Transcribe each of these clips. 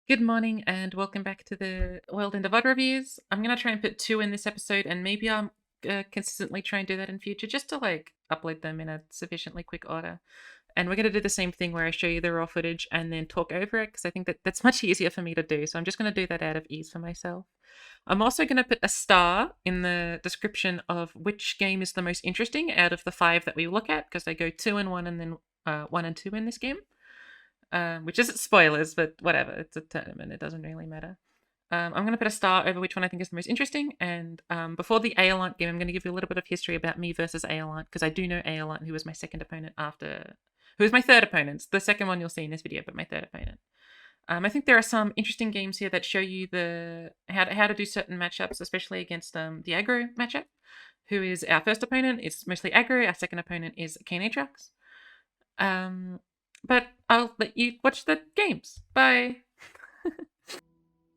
Good morning and welcome back to the World in the VOD reviews. I'm going to try and put 2 in this episode, and maybe I'll consistently try and do that in future just to upload them in a sufficiently quick order. And we're going to do the same thing where I show you the raw footage and then talk over it because I think that's much easier for me to do. So I'm just going to do that out of ease for myself. I'm also going to put a star in the description of which game is the most interesting out of the 5 that we look at, because I go 2 and 1 and then 1 and 2 in this game. Which isn't spoilers, but whatever. It's a tournament. It doesn't really matter. I'm going to put a star over which one I think is the most interesting. And before the eolant game, I'm going to give you a little bit of history about me versus eolant, because I do know eolant, who was my second opponent who was my third opponent. The second one you'll see in this video, but my third opponent. I think there are some interesting games here that show you how to do certain matchups, especially against the aggro matchup, who is our first opponent. It's mostly aggro. Our second opponent is Kayn Aatrox. But I'll let you watch the games. Bye!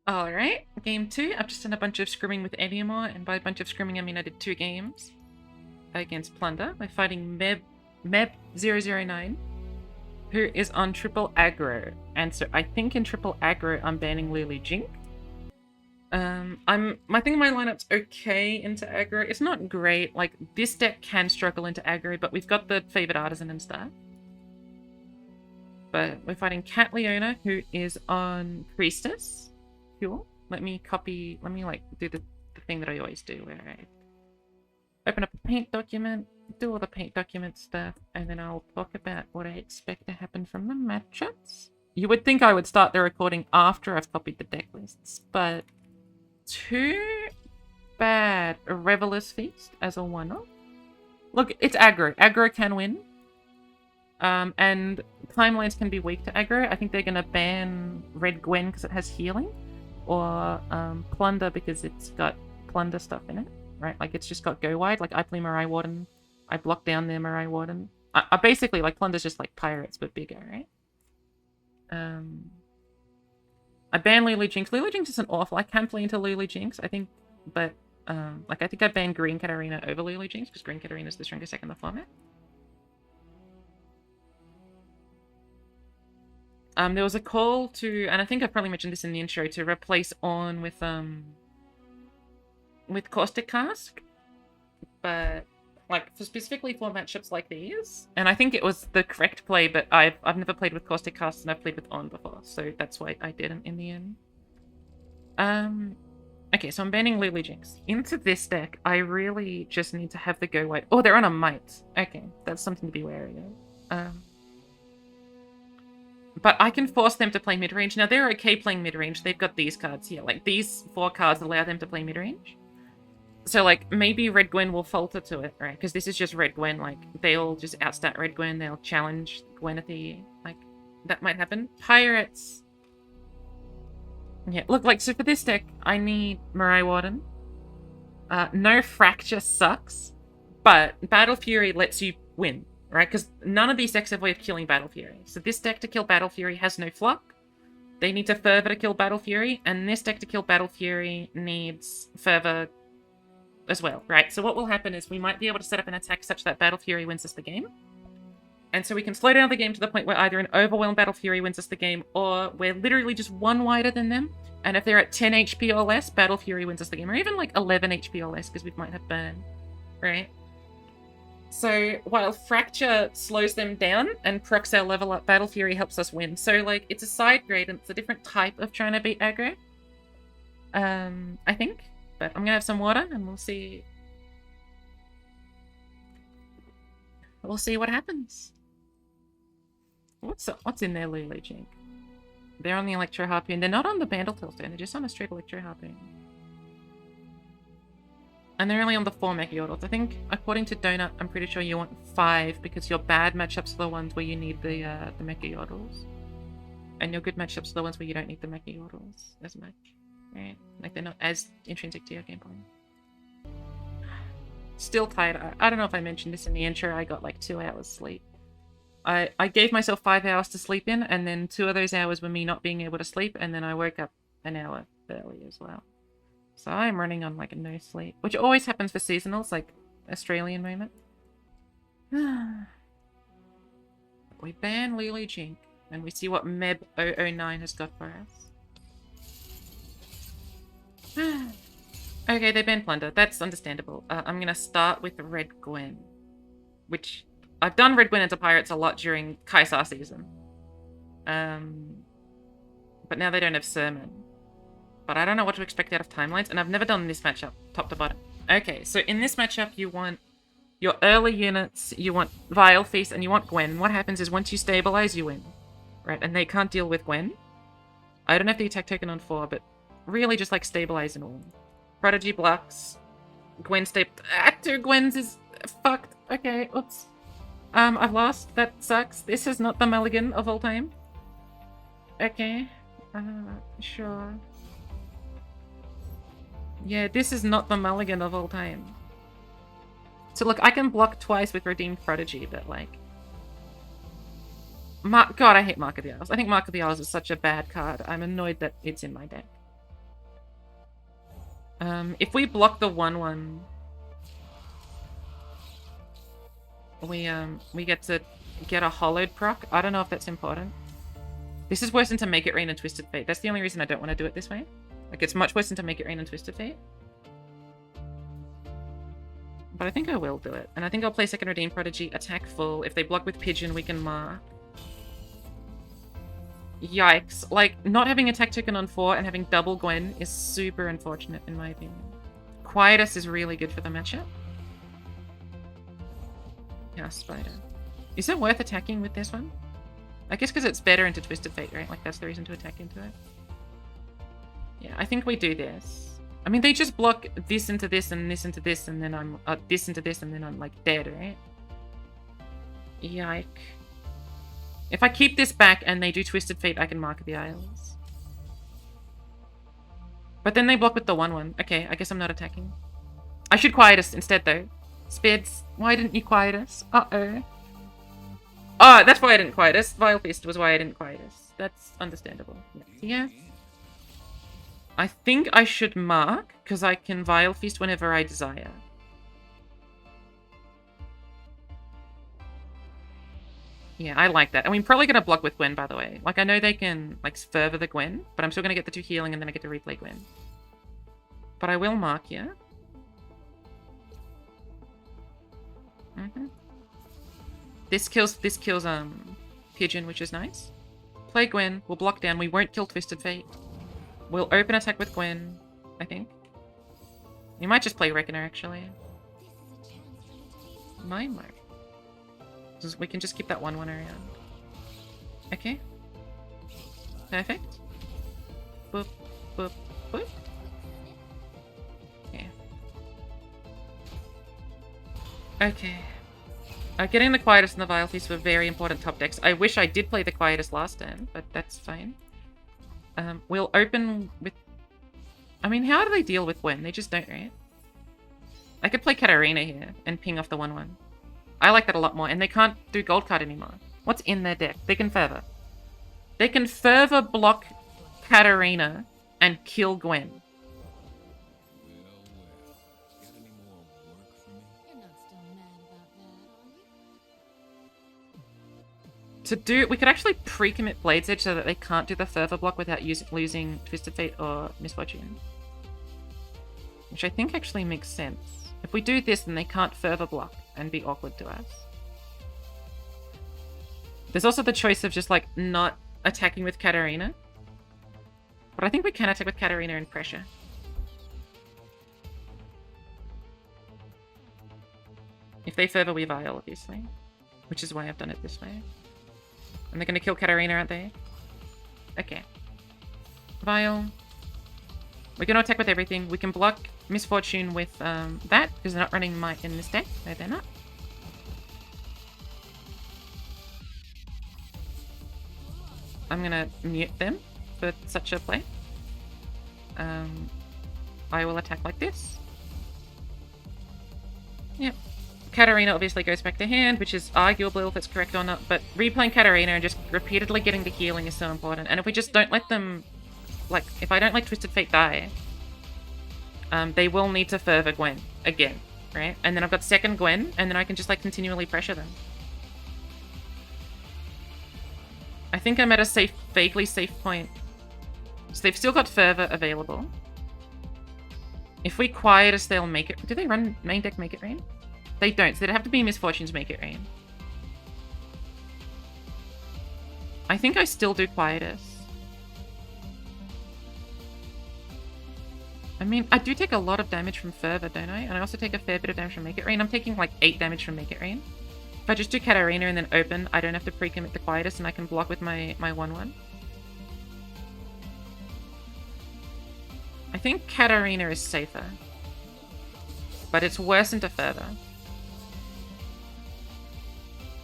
Alright, game 2. I've just done a bunch of scrimming with anymore, and by a bunch of scrimming I mean I did 2 games against Plunder. We're fighting Meb009, who is on triple aggro. And so I think in triple aggro I'm banning Lily Jink. I think my lineup's okay into aggro. It's not great. Like, this deck can struggle into aggro, but we've got the favored artisan and stuff. But we're fighting Leona, who is on Priestess. Cool. Let me do the thing that I always do, where I open up a paint document, do all the paint document stuff, and then I'll talk about what I expect to happen from the matchups. You would think I would start the recording after I've copied the deck lists, but too bad. A Reveler's Feast as a one-off. Look, it's aggro. Aggro can win. And timelines can be weak to aggro. I think they're going to ban Red Gwen because it has healing, or Plunder because it's got Plunder stuff in it, right? Like, it's just got go wide. Like, I play Mirai Warden, I block down their Mirai Warden. I basically, like, Plunder's just like Pirates but bigger, right? I ban Lily Jinx. Lily Jinx isn't awful. I can play into Lily Jinx, I think, but I think I ban Green Katarina over Lily Jinx because Green Katarina is the strongest deck in the format. There was a call to, and I think I probably mentioned this in the intro, to replace On with Caustic Cask, but like specifically for matchups like these, and I think it was the correct play, but I've never played with Caustic Cask and I've played with On before, so that's why I didn't in the end. Okay, so I'm banning Lily Jinx. Into this deck, I really just need to have the go white. Oh, they're on a Might. Okay, that's something to be wary of. But I can force them to play mid-range. Now, they're okay playing mid-range. They've got these cards here. Like, these 4 cards allow them to play mid-range. So, like, maybe Red Gwen will falter to it, right? Because this is just Red Gwen. Like, they'll just outstat Red Gwen. They'll challenge Gwen at the... Like, that might happen. Pirates. Yeah, look, like, so for this deck, I need Mirai Warden. No Fracture sucks. But Battle Fury lets you win. Right, because none of these decks have a way of killing Battle Fury. So this deck to kill Battle Fury has no flock. They need to Fervor to kill Battle Fury, and this deck to kill Battle Fury needs Fervor as well, right? So what will happen is we might be able to set up an attack such that Battle Fury wins us the game. And so we can slow down the game to the point where either an overwhelmed Battle Fury wins us the game, or we're literally just 1 wider than them. And if they're at 10 HP or less, Battle Fury wins us the game. Or even like 11 HP or less, because we might have Burn, right? So, while Fracture slows them down and procs our level up, Battle Fury helps us win. So, like, it's a side grade and it's a different type of trying to beat aggro. I think. But I'm gonna have some water and we'll see. We'll see what happens. What's in there, Lily Jink? They're on the Electro Harpoon. They're not on the Bandle Tailstone, they're just on a straight Electro Harpoon. And they're only on the 4 Mecha Yordles. I think, according to Donut, I'm pretty sure you want 5 because your bad matchups are the ones where you need the Mecha Yordles. And your good matchups are the ones where you don't need the Mecha Yordles as much. Right? Like, they're not as intrinsic to your gameplay. Still tired. I don't know if I mentioned this in the intro. I got like 2 hours sleep. I gave myself 5 hours to sleep in, and then 2 of those hours were me not being able to sleep, and then I woke up an hour early as well. So I'm running on like a no sleep, which always happens for seasonals, like Australian moment. We ban Lily Jink, and we see what Meb009 has got for us. Okay, they banned Plunder. That's understandable. I'm gonna start with Red Gwen, which I've done Red Gwen into Pirates a lot during Kaisar season. But now they don't have Sermon. But I don't know what to expect out of timelines, and I've never done this matchup, top to bottom. Okay, so in this matchup, you want your early units, you want Vile Feast, and you want Gwen. What happens is once you stabilize, you win. Right, and they can't deal with Gwen. I don't have the attack token on 4, but really just like stabilize and all. Prodigy blocks. Gwen two Gwens is fucked. Okay, oops. I've lost. That sucks. This is not the mulligan of all time. Okay. Sure. Yeah, this is not the mulligan of all time. So look, I can block twice with Redeemed Prodigy, but like... God, I hate Mark of the Isles. I think Mark of the Isles is such a bad card. I'm annoyed that it's in my deck. If we block the 1/1, we get to get a hollowed proc. I don't know if that's important. This is worse than to Make It Rain and Twisted Fate. That's the only reason I don't want to do it this way. Like, it's much worse than to Make It Rain and Twisted Fate. But I think I will do it. And I think I'll play second Redeem Prodigy, attack full. If they block with Pigeon, we can mark. Yikes. Like, not having attack token on 4 and having double Gwen is super unfortunate, in my opinion. Quietus is really good for the matchup. Yeah, Spider. Is it worth attacking with this one? I guess because it's better into Twisted Fate, right? Like, that's the reason to attack into it. Yeah, I think we do this. I mean, they just block this into this and this into this, and then I'm... this into this, and then I'm, like, dead, right? Yike. If I keep this back and they do Twisted Fate, I can Mark the Isles. But then they block with the 1/1. Okay, I guess I'm not attacking. I should Quietus instead, though. Spidz, why didn't you Quietus? Uh-oh. Oh, that's why I didn't Quietus. Vile Feast was why I didn't Quietus. That's understandable. Yeah. I think I should mark, because I can Vile Feast whenever I desire. Yeah, I like that. I mean, probably going to block with Gwen, by the way. Like, I know they can, like, further the Gwen, but I'm still going to get the 2 healing and then I get to replay Gwen. But I will mark, yeah? This kills, Pigeon, which is nice. Play Gwen, we'll block down, we won't kill Twisted Fate. We'll open attack with Gwen, I think. You might just play Reckoner, actually. My mark. We can just keep that 1/1 around. Okay. Perfect. Boop, boop, boop. Yeah. Okay. Getting the Quietus and the Vile Feast were very important top decks. I wish I did play the Quietus last turn, but that's fine. We'll open with... I mean, how do they deal with Gwen? They just don't, right? I could play Katarina here and ping off the 1/1. I like that a lot more, and they can't do gold card anymore. What's in their deck? They can Fervor. They can Fervor block Katarina and kill Gwen. To do, we could actually pre-commit Blade's Edge so that they can't do the Fervor block without losing Twisted Fate or Misfortune. Which I think actually makes sense. If we do this, then they can't Fervor block and be awkward to us. There's also the choice of just, like, not attacking with Katarina. But I think we can attack with Katarina and pressure. If they Fervor, we Vile, obviously. Which is why I've done it this way. And they're going to kill Katarina, aren't they? Okay. Vile. We're going to attack with everything. We can block Misfortune with that, because they're not running Might in this deck. No, they're not. I'm going to mute them for such a play. I will attack like this. Yep. Katarina obviously goes back to hand, which is arguable if it's correct or not, but replaying Katarina and just repeatedly getting the healing is so important. And if we just don't let them... Like, if I don't let Twisted Fate die, they will need to Fervor Gwen again, right? And then I've got second Gwen, and then I can just, like, continually pressure them. I think I'm at a safe, vaguely safe point. So they've still got Fervor available. If we Quietus, they'll make it. Do they run main deck Make It Rain? They don't, so they'd have to be Misfortunes Make It Rain. I think I still do Quietus. I mean, I do take a lot of damage from Fervor, don't I? And I also take a fair bit of damage from Make It Rain. I'm taking like 8 damage from Make It Rain. If I just do Katarina and then open, I don't have to pre-commit the Quietus and I can block with my 1/1. I think Katarina is safer. But it's worse into Fervor.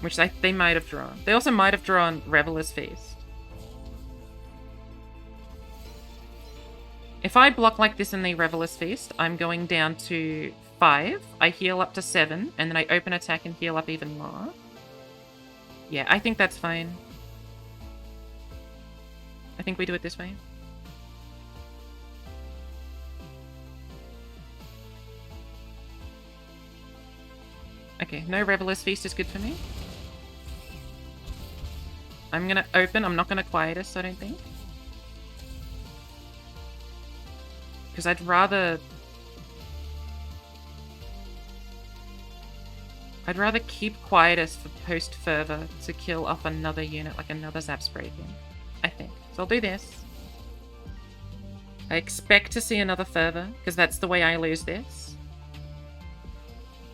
Which they might have drawn. They also might have drawn Reveler's Feast. If I block like this in the Reveler's Feast, I'm going down to 5. I heal up to 7, and then I open attack and heal up even more. Yeah, I think that's fine. I think we do it this way. Okay, no Reveler's Feast is good for me. I'm gonna open. I'm not gonna Quietus, I don't think. Because I'd rather keep Quietus for post-Fervor to kill off another unit, like another Zap Spray thing. I think. So I'll do this. I expect to see another Fervor, because that's the way I lose this.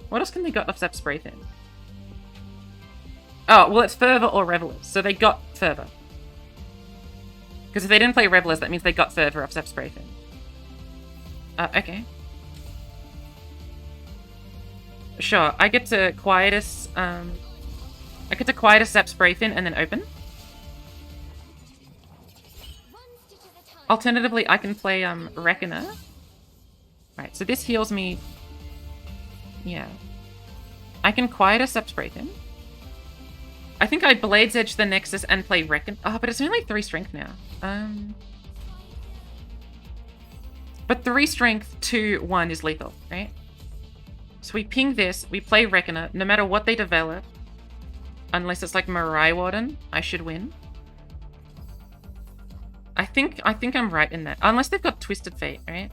What else can they got off Zap Spray thing? Oh, well it's Fervor or Revelers, so they got Fervor. Because if they didn't play Revelers, that means they got Fervor off Zap Spray thing. Okay. Sure, I get to Quietus, Zap Spray Fin and then open. Alternatively, I can play, Reckoner. Right, so this heals me. Yeah. I can Quietus Zap Spray Fin. I think I Blade's Edge the Nexus and play Reckon. Oh, but it's only 3 strength now. But 3 strength to 1 is lethal, right? So we ping this, we play Reckoner, no matter what they develop, unless it's like Mirai Warden, I should win. I think I'm right in that. Unless they've got Twisted Fate, right?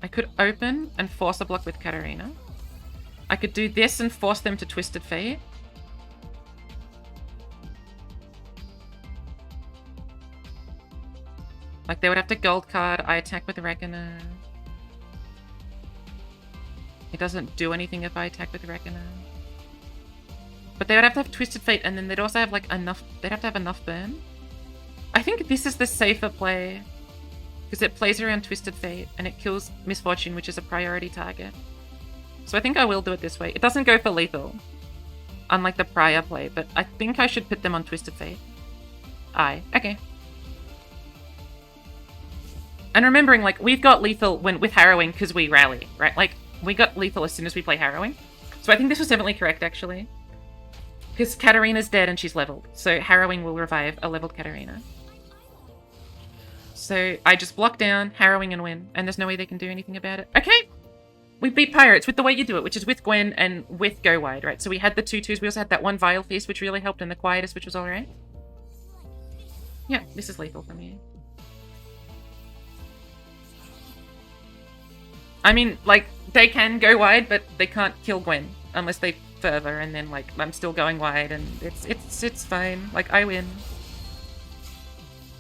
I could open and force a block with Katarina. I could do this and force them to Twisted Fate. Like, they would have to gold card, I attack with Reckoner. It doesn't do anything if I attack with Reckoner. But they would have to have Twisted Fate, and then they'd also have, like, enough... They'd have to have enough burn. I think this is the safer play. Because it plays around Twisted Fate, and it kills Misfortune, which is a priority target. So I think I will do it this way. It doesn't go for lethal, unlike the prior play, but I think I should put them on Twisted Fate. Okay. And remembering, like, we've got lethal with Harrowing because we rally, right? Like, we got lethal as soon as we play Harrowing. So I think this was definitely correct, actually. Because Katarina's dead and she's leveled. So Harrowing will revive a leveled Katarina. So I just block down, Harrowing, and win. And there's no way they can do anything about it. Okay! We beat Pirates with the way you do it, which is with Gwen and with Go Wide, right? So we had the 2/2s. We also had that one Vile Feast, which really helped, and the Quietus, which was alright. Yeah, this is lethal for me. I mean, like, they can go wide, but they can't kill Gwen unless they Fervor, and then, like, I'm still going wide, and it's fine. Like, I win.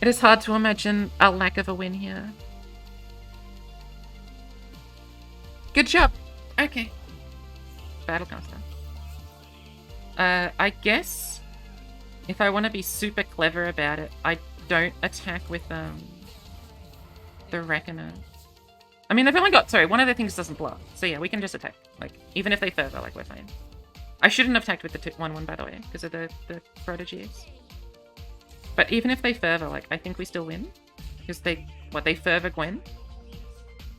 It is hard to imagine a lack of a win here. Good job. Okay. Battlecaster. I guess if I want to be super clever about it, I don't attack with the Reckoner. I mean, they've only got... Sorry, one of the things doesn't block. So yeah, we can just attack. Like, even if they Fervor, like, we're fine. I shouldn't have attacked with the 1/1, by the way, because of the Prodigies. But even if they Fervor, like, I think we still win. Because they Fervor Gwen?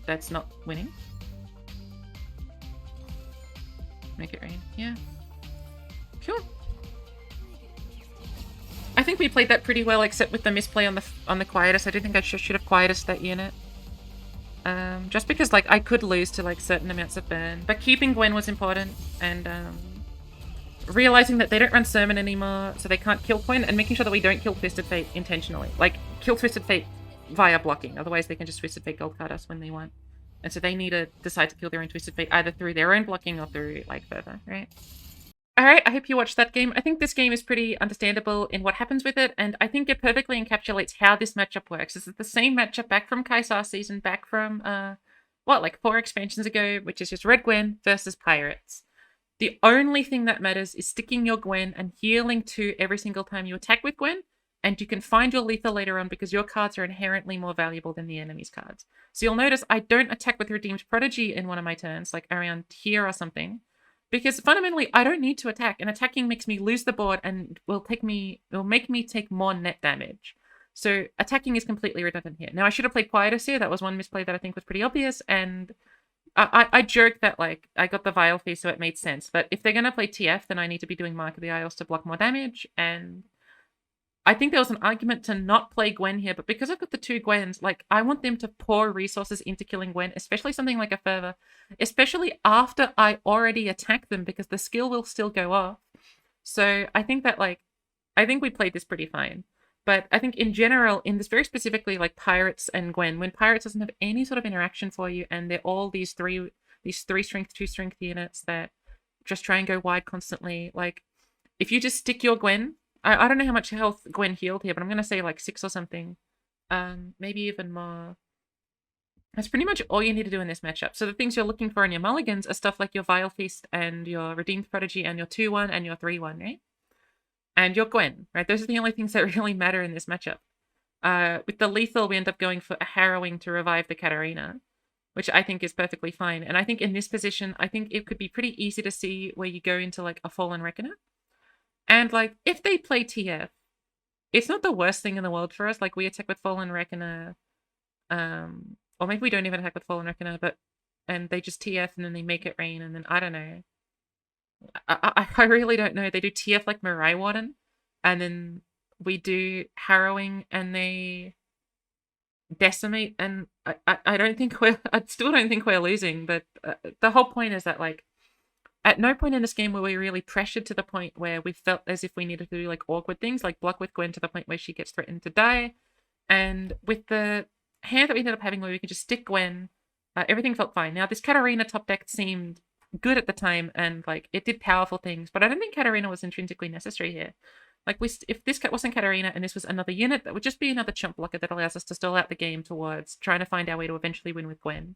That's not winning. Make it rain. Yeah. Cool. I think we played that pretty well, except with the misplay on the Quietus. I do think I should have Quietus that unit. Just because, like, I could lose to, like, certain amounts of burn. But keeping Gwen was important, and, realizing that they don't run Sermon anymore, so they can't kill Gwen, and making sure that we don't kill Twisted Fate intentionally. Like, kill Twisted Fate via blocking. Otherwise, they can just Twisted Fate gold card us when they want. And so they need to decide to kill their own Twisted Fate either through their own blocking or through, like, further, right? Alright, I hope you watched that game. I think this game is pretty understandable in what happens with it, and I think it perfectly encapsulates how this matchup works. This is the same matchup back from Kaisar season, back from, like 4 expansions ago, which is just Red Gwen versus Pirates. The only thing that matters is sticking your Gwen and healing 2 every single time you attack with Gwen, and you can find your lethal later on because your cards are inherently more valuable than the enemy's cards. So you'll notice I don't attack with Redeemed Prodigy in one of my turns, like around here or something, because fundamentally I don't need to attack, and attacking makes me lose the board and will make me take more net damage. So attacking is completely redundant here. Now I should have played Quietus here. That was one misplay that I think was pretty obvious, and I joke that, like, I got the Vial Fee, so it made sense. But if they're going to play TF, then I need to be doing Mark of the Isles to block more damage. And I think there was an argument to not play Gwen here, but because I've got the 2 Gwens, like, I want them to pour resources into killing Gwen, especially something like a Fervor, especially after I already attack them, because the skill will still go off. So I think that, like, I think we played this pretty fine. But I think in general, in this very specifically, like Pirates and Gwen, when Pirates doesn't have any sort of interaction for you, and they're all these 3 strength, 2 strength units that just try and go wide constantly, like, if you just stick your Gwen, I don't know how much health Gwen healed here, but I'm going to say like 6 or something. Maybe even more. That's pretty much all you need to do in this matchup. So the things you're looking for in your mulligans are stuff like your Vile Feast and your Redeemed Prodigy and your 2-1 and your 3-1, right? And your Gwen, right? Those are the only things that really matter in this matchup. With the lethal, we end up going for a Harrowing to revive the Katarina, which I think is perfectly fine. And I think in this position, I think it could be pretty easy to see where you go into like a Fallen Reckoner. And like, if they play TF, it's not the worst thing in the world for us. Like, we attack with Fallen Reckoner, or maybe we don't even attack with Fallen Reckoner, and they just TF and then they make it rain, and then I don't know. I really don't know. They do TF like Mirai Warden, and then we do Harrowing and they decimate, and I don't think I still don't think we're losing, but the whole point is that, like, at no point in this game were we really pressured to the point where we felt as if we needed to do like awkward things, like block with Gwen to the point where she gets threatened to die. And with the hand that we ended up having where we could just stick Gwen, everything felt fine. Now, this Katarina top deck seemed good at the time, and like it did powerful things, but I don't think Katarina was intrinsically necessary here. Like, if this wasn't Katarina and this was another unit, that would just be another chump blocker that allows us to stall out the game towards trying to find our way to eventually win with Gwen.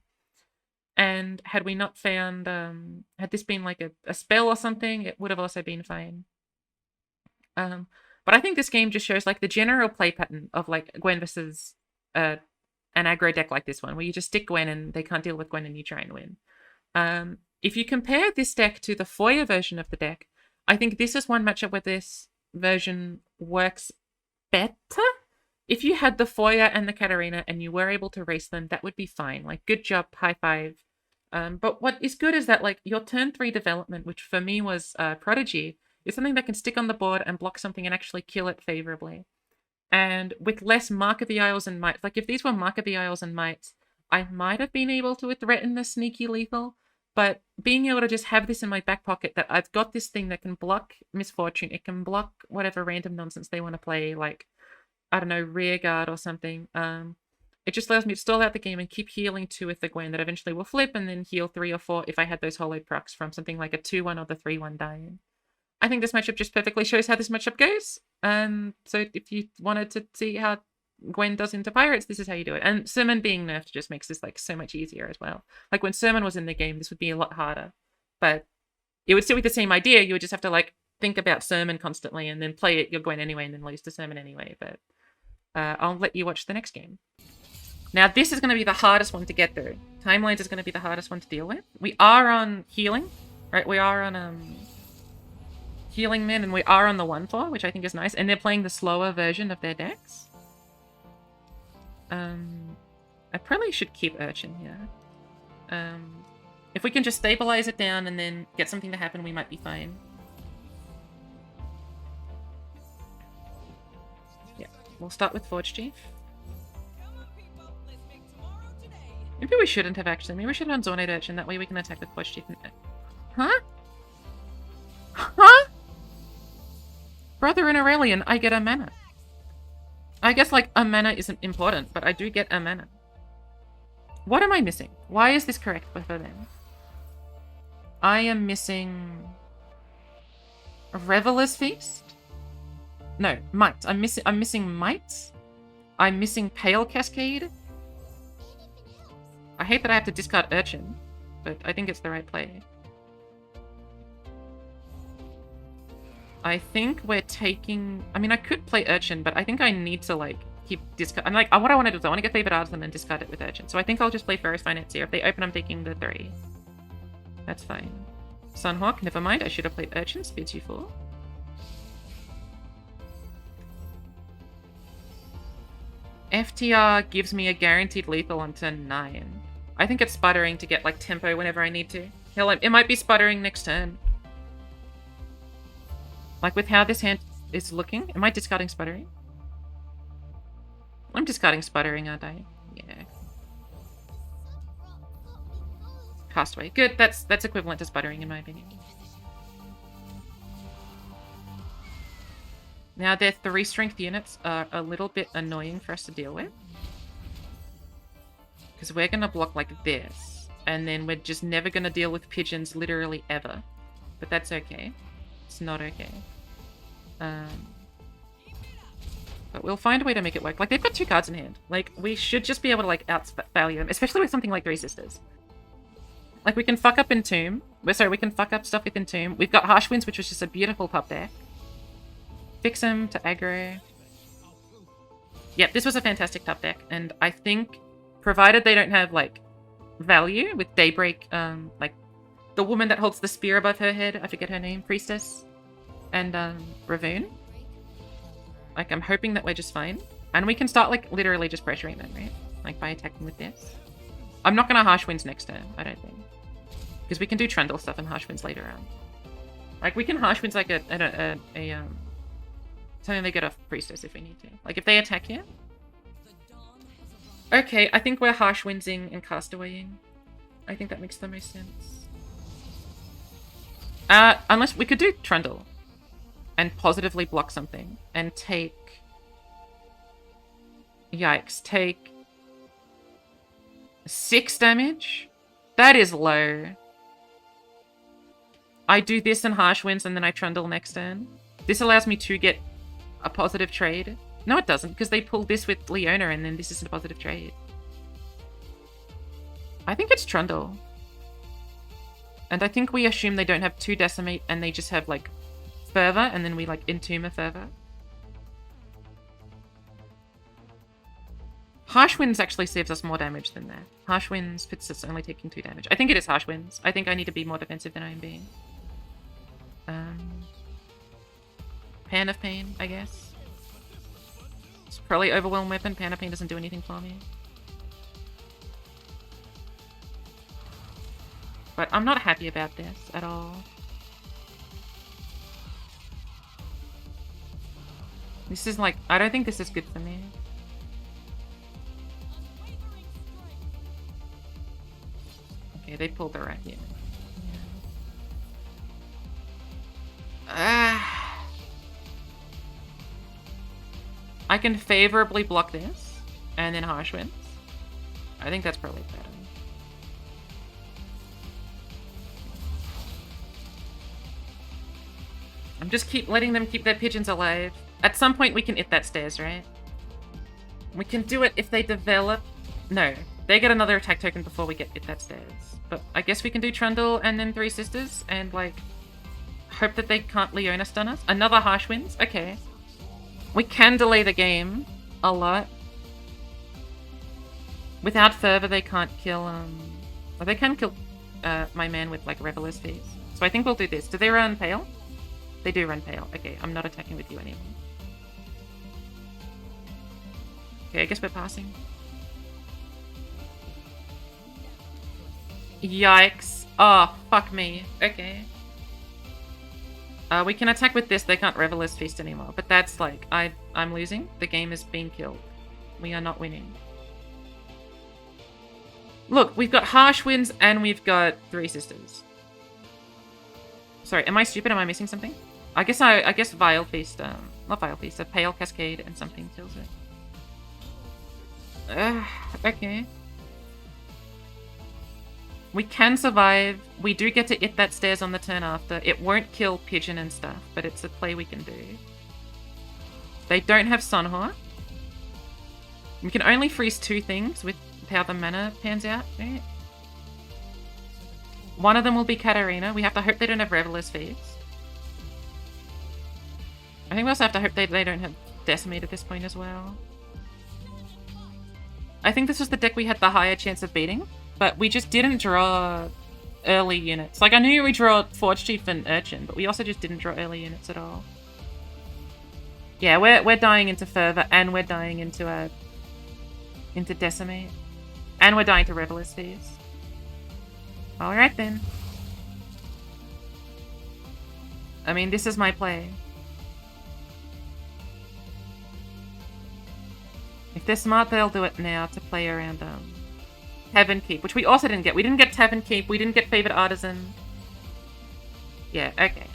And had we not found, had this been like a spell or something, it would have also been fine. But I think this game just shows like the general play pattern of like Gwen versus an aggro deck like this one, where you just stick Gwen and they can't deal with Gwen and you try and win. If you compare this deck to the Foyer version of the deck, I think this is one matchup where this version works better. If you had the Foyer and the Katarina and you were able to race them, that would be fine. Like, good job, high five. But what is good is that, like, your turn 3 development, which for me was Prodigy, is something that can stick on the board and block something and actually kill it favorably. And with less Mark of the Isles and Might, like, if these were Mark of the Isles and Mights, I might have been able to threaten the sneaky lethal. But being able to just have this in my back pocket, that I've got this thing that can block Misfortune, it can block whatever random nonsense they want to play, like, I don't know, Rearguard or something. It just allows me to stall out the game and keep healing 2 with the Gwen that eventually will flip, and then heal 3 or 4 if I had those Hollow procs from something like a 2-1 or the 3-1 die-in. I think this matchup just perfectly shows how this matchup goes. So if you wanted to see how Gwen does into Pirates, this is how you do it. And Sermon being nerfed just makes this like so much easier as well. Like, when Sermon was in the game, this would be a lot harder. But it would still be the same idea. You would just have to like think about Sermon constantly and then play it your Gwen anyway and then lose to Sermon anyway. But I'll let you watch the next game. Now, this is going to be the hardest one to get through. Timelines is going to be the hardest one to deal with. We are on healing, right? We are on healing men, and we are on the 1/4, which I think is nice. And they're playing the slower version of their decks. I probably should keep Urchin here. If we can just stabilize it down and then get something to happen, we might be fine. Yeah, we'll start with Forge Chief. Maybe we shouldn't have actually. Maybe we should have Zornate Urchin, that way we can attack with Forge Chief. Huh? Huh? Brother in Aurelian, I get a mana. I guess, like, a mana isn't important, but I do get a mana. What am I missing? Why is this correct for them? I am missing... a Reveler's Feast? No, Might. I'm missing Might. I'm missing Pale Cascade. I hate that I have to discard Urchin, but I think it's the right play. I think we're taking... I mean, I could play Urchin, but I think I need to, like, keep discard... I'm like, what I want to do is I want to get Favored Artisan and discard it with Urchin. So I think I'll just play Ferrous Financier. If they open, I'm taking the 3. That's fine. Sunhawk, never mind. I should have played Urchin. Spidz you 4. FTR gives me a guaranteed lethal on turn 9. I think it's sputtering to get, like, tempo whenever I need to. Hell, it might be sputtering next turn. Like, with how this hand is looking, am I discarding sputtering? I'm discarding sputtering, aren't I? Yeah. Castaway. Good, that's equivalent to sputtering in my opinion. Now, their 3 strength units are a little bit annoying for us to deal with. Because we're going to block like this. And then we're just never going to deal with pigeons literally ever. But that's okay. It's not okay. But we'll find a way to make it work. Like, they've got 2 cards in hand. Like, we should just be able to, like, out-value them. Especially with something like 3 Sisters. Like, we can fuck up Entomb. We can fuck up stuff with Entomb. We've got Harsh Winds, which was just a beautiful pup deck. Fix him to aggro. Yep, this was a fantastic top deck. And I think, provided they don't have, like, value with Daybreak, like, the woman that holds the spear above her head, I forget her name, Priestess, and, Ravoon. Like, I'm hoping that we're just fine. And we can start, like, literally just pressuring them, right? Like, by attacking with this. I'm not gonna Harsh Winds next turn, I don't think. Because we can do Trundle stuff and Harsh Winds later on. Like, we can Harsh Winds, like, something they get off Priestess if we need to. Like, if they attack here. Okay, I think we're Harsh Windsing and Castawaying. I think that makes the most sense. Unless we could do Trundle. And positively block something. And take... Yikes, take... 6 damage? That is low. I do this and Harsh Winds and then I Trundle next turn. This allows me to get a positive trade. No, it doesn't, because they pull this with Leona and then this isn't a positive trade. I think it's Trundle. And I think we assume they don't have 2 Decimate and they just have, like, Fervor, and then we, like, Entomb a Fervor. Harsh Winds actually saves us more damage than that. Harsh Winds puts us only taking 2 damage. I think it is Harsh Winds. I think I need to be more defensive than I am being. Pan of Pain, I guess. It's probably Overwhelm Weapon. Pan of Pain doesn't do anything for me. But I'm not happy about this at all. This is like... I don't think this is good for me. Okay, they pulled the right here. I can favorably block this, and then Harsh Winds. I think that's probably better. I'm just letting them keep their pigeons alive. At some point we can hit that stairs, right? We can do it if they develop... No, they get another attack token before we get hit that stairs. But I guess we can do Trundle and then 3 Sisters, and like... hope that they can't Leona stun us. Another Harsh Winds? Okay. We can delay the game a lot. Without Fervor, they can't kill, Well, they can kill my man with, like, Reveler's Feast. So I think we'll do this. Do they run Pale? They do run Pale. Okay, I'm not attacking with you anymore. Okay, I guess we're passing. Yikes. Oh, fuck me. Okay. We can attack with this. They can't Reveler's Feast anymore. But that's like, I'm losing. The game has been killed. We are not winning. Look, we've got Harsh Winds and we've got 3 Sisters. Sorry, am I stupid? Am I missing something? I guess Vile Feast, not Vile Feast, a Pale Cascade and something kills it. Okay. We can survive. We do get to hit that stairs on the turn after. It won't kill Pigeon and stuff, but it's a play we can do. They don't have Sunhawk. We can only freeze 2 things with how the mana pans out, right? One of them will be Katarina. We have to hope they don't have Reveler's Feast. I think we also have to hope they don't have Decimate at this point as well. I think this was the deck we had the higher chance of beating, but we just didn't draw early units. Like, I knew we draw Forge Chief and Urchin, but we also just didn't draw early units at all. Yeah, we're dying into Fervor, and we're dying into Decimate. And we're dying to Reveler's Feast. Alright then. I mean, this is my play. If they're smart, they'll do it now to play around Tavern Keep, which we also didn't get. We didn't get Tavern Keep, we didn't get Favored Artisan. Yeah, okay.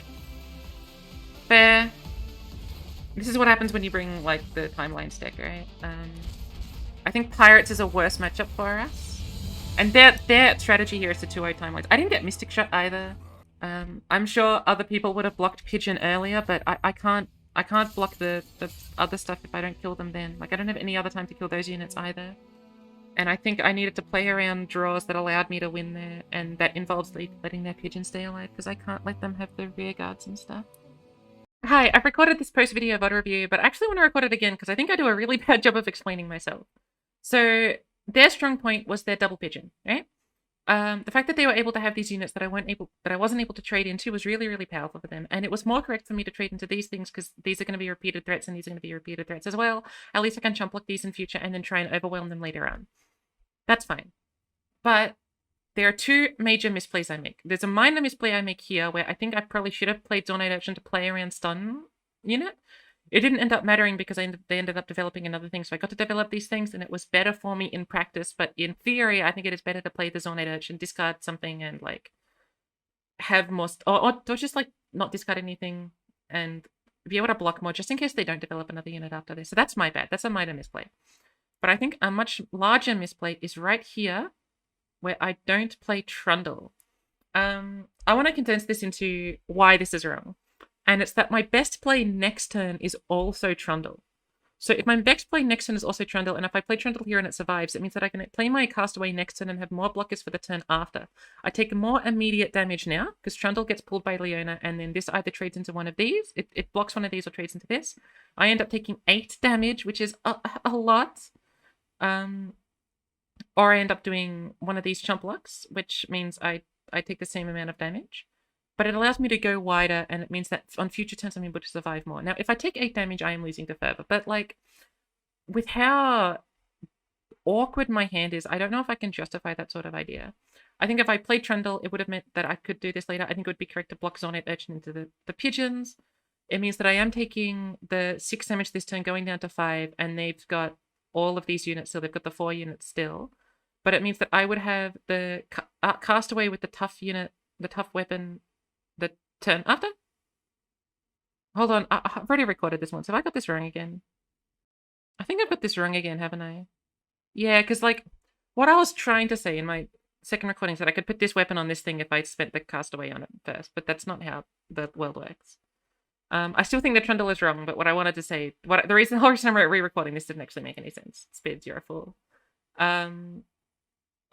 Fair. This is what happens when you bring, like, the Timeline stack, right? I think Pirates is a worse matchup for us. And their strategy here is to 2-0 Timelines. I didn't get Mystic Shot either. I'm sure other people would have blocked Pigeon earlier, but I can't block the other stuff if I don't kill them then. Like, I don't have any other time to kill those units either. And I think I needed to play around draws that allowed me to win there, and that involves letting their Pigeon stay alive, because I can't let them have the rear guards and stuff. Hi, I've recorded this post-video VOD review, but I actually want to record it again, because I think I do a really bad job of explaining myself. So, their strong point was their double Pigeon, right? The fact that they were able to have these units that I wasn't able to trade into was really, really powerful for them. And it was more correct for me to trade into these things because these are going to be repeated threats and these are going to be repeated threats as well. At least I can chump block these in future and then try and overwhelm them later on. That's fine. But there are 2 major misplays I make. There's a minor misplay I make here where I think I probably should have played Zonite Action to play around stun unit. It didn't end up mattering because they ended up developing another thing. So I got to develop these things and it was better for me in practice. But in theory, I think it is better to play the Zonite Urchin, discard something and like have more... Or just like not discard anything and be able to block more just in case they don't develop another unit after this. So that's my bad. That's a minor misplay. But I think a much larger misplay is right here where I don't play Trundle. I want to condense this into why this is wrong. And it's that my best play next turn is also Trundle. So if my best play next turn is also Trundle, and if I play Trundle here and it survives, it means that I can play my Castaway next turn and have more blockers for the turn after. I take more immediate damage now, because Trundle gets pulled by Leona, and then this either trades into one of these, it blocks one of these or trades into this. I end up taking 8 damage, which is a lot. Or I end up doing one of these chump blocks, which means I take the same amount of damage. But it allows me to go wider, and it means that on future turns I'm able to survive more. Now, if I take 8 damage, I am losing to Fervor. But, like, with how awkward my hand is, I don't know if I can justify that sort of idea. I think if I played Trundle, it would have meant that I could do this later. I think it would be correct to block Zonite Urchin into the Pigeons. It means that I am taking the 6 damage this turn, going down to 5, and they've got all of these units, so they've got the 4 units still. But it means that I would have the Castaway with the tough unit, the tough weapon, the turn after? Hold on, I've already recorded this one, so have I got this wrong again? I think I've got this wrong again, haven't I? Yeah, because, like, what I was trying to say in my second recording is that I could put this weapon on this thing if I spent the Castaway on it first, but that's not how the world works. I still think the Trundle is wrong, but what I wanted to say, the whole reason I'm re-recording this didn't actually make any sense. Spidz, you're a fool.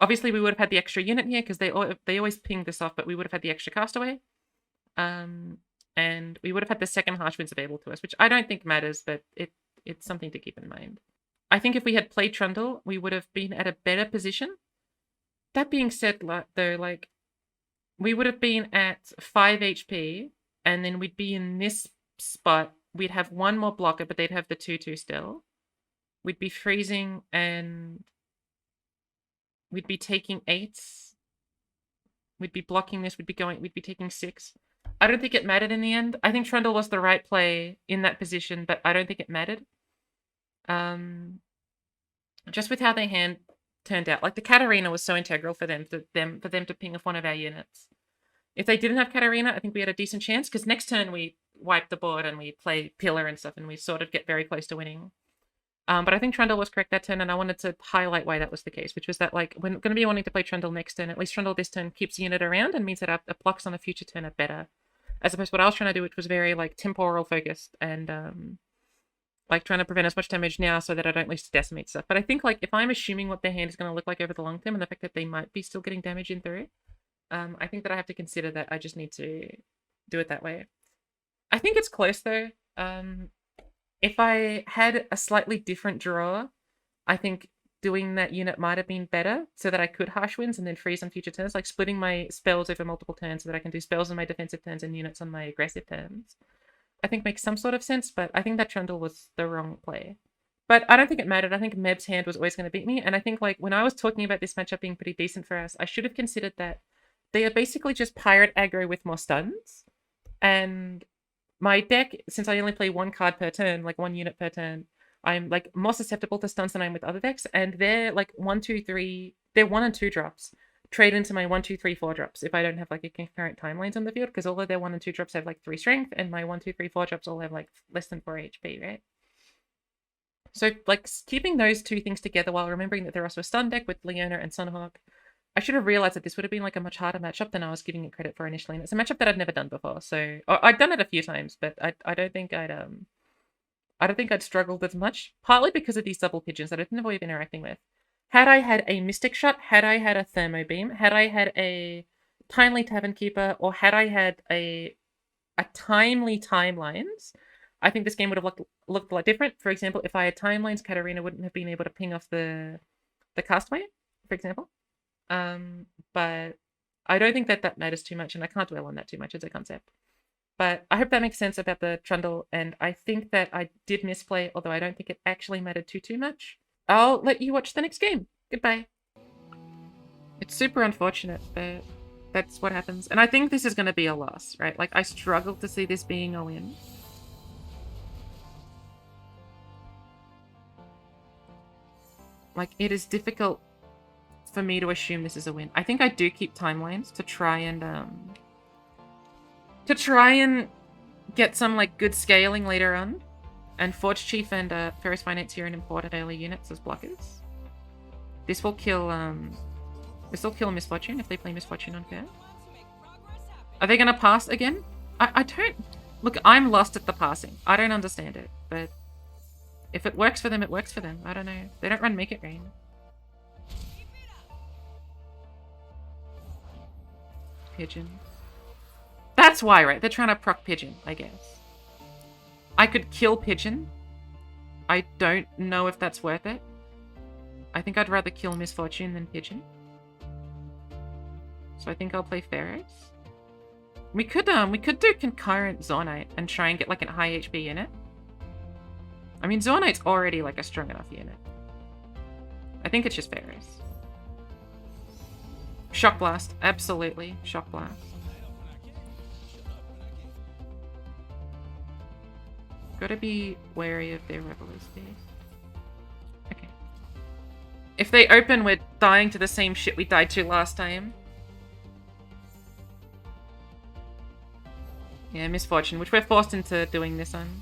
Obviously, we would have had the extra unit here because they always ping this off, but we would have had the extra Castaway. And we would have had the second Harsh Winds available to us, which I don't think matters, but it's something to keep in mind. I think if we had played Trundle, we would have been at a better position. That being said, though, like, we would have been at 5 HP, and then we'd be in this spot. We'd have one more blocker, but they'd have the 2/2 still. We'd be freezing, and we'd be taking 8. We'd be blocking this. We'd be taking 6. I don't think it mattered in the end. I think Trundle was the right play in that position, but I don't think it mattered. Just with how their hand turned out, like the Katarina was so integral for them to ping off one of our units. If they didn't have Katarina, I think we had a decent chance because next turn we wipe the board and we play Pillar and stuff, and we sort of get very close to winning. But I think Trundle was correct that turn, and I wanted to highlight why that was the case, which was that, like, we're going to be wanting to play Trundle next turn. At least Trundle this turn keeps the unit around and means that our blocks on a future turn are better. As opposed to what I was trying to do, which was very, like, temporal focused and, like, trying to prevent as much damage now so that I don't lose to decimate stuff. But I think, like, if I'm assuming what their hand is going to look like over the long term and the fact that they might be still getting damage in through, I think that I have to consider that I just need to do it that way. I think it's close, though. If I had a slightly different draw, I think doing that unit might have been better so that I could harsh winds and then freeze on future turns, like splitting my spells over multiple turns so that I can do spells on my defensive turns and units on my aggressive turns. I think makes some sort of sense, but I think that Trundle was the wrong play. But I don't think it mattered. I think Meb's hand was always going to beat me, and I think, like, when I was talking about this matchup being pretty decent for us, I should have considered that they are basically just pirate aggro with more stuns, and my deck, since I only play one card per turn, like one unit per turn, I'm, like, more susceptible to stuns than I am with other decks, and they're, like, 1, 2, 3... They're 1 and 2 drops. Trade into my 1, 2, 3, 4 drops if I don't have, like, a concurrent timelines on the field, because all of their 1 and 2 drops have, like, 3 strength, and my 1, 2, 3, 4 drops all have, like, less than 4 HP, right? So, like, keeping those two things together while remembering that they're also a stun deck with Leona and Sunhawk, I should have realized that this would have been, like, a much harder matchup than I was giving it credit for initially. And it's a matchup that I'd never done before, so... I'd done it a few times, but I don't think I'd struggled as much, partly because of these double pigeons that I didn't avoid interacting with. Had I had a Mystic Shot, had I had a Thermo Beam, had I had a Timely Tavern Keeper, or had I had a Timely Timelines, I think this game would have looked a lot different. For example, if I had Timelines, Katarina wouldn't have been able to ping off the Castaway, for example. But I don't think that matters too much, and I can't dwell on that too much as a concept. But I hope that makes sense about the Trundle, and I think that I did misplay, although I don't think it actually mattered too much. I'll let you watch the next game. Goodbye. It's super unfortunate, but that's what happens. And I think this is going to be a loss, right? Like, I struggle to see this being a win. Like, it is difficult for me to assume this is a win. I think I do keep timelines to try and get some, like, good scaling later on. And Forge Chief and Ferrous Financier and important early units as blockers. This will kill Misfortune if they play Misfortune on curve. Are they gonna pass again? I don't... Look, I'm lost at the passing. I don't understand it, but if it works for them, it works for them. I don't know. They don't run Make It Rain. Pigeon. That's why, right? They're trying to proc Pigeon, I guess. I could kill Pigeon. I don't know if that's worth it. I think I'd rather kill Misfortune than Pigeon. So I think I'll play Pharaohs. We could do concurrent Zornite and try and get, like, a high HP unit. I mean, Zornite's already, like, a strong enough unit. I think it's just Pharaohs. Shock Blast. Absolutely. Shock Blast. Gotta be wary of their Reveler Spear. Okay. If they open, we're dying to the same shit we died to last time. Yeah, Misfortune, which we're forced into doing this on.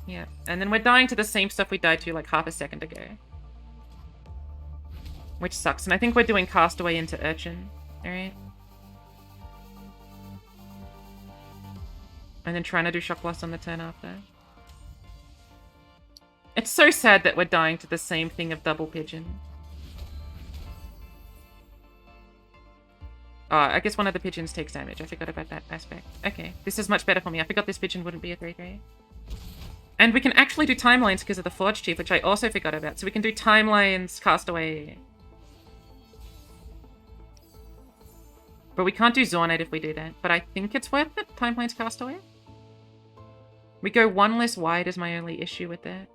Yeah, and then we're dying to the same stuff we died to, like, half a second ago. Which sucks, and I think we're doing Castaway into Urchin. Alright. And then trying to do Shock Blast on the turn after. It's so sad that we're dying to the same thing of double Pigeon. Oh, I guess one of the pigeons takes damage. I forgot about that aspect. Okay, this is much better for me. I forgot this pigeon wouldn't be a 3-3. And we can actually do timelines because of the Forge Chief, which I also forgot about. So we can do timelines, Castaway. But we can't do Zornite if we do that. But I think it's worth it, timelines, Castaway. We go one less wide is my only issue with that.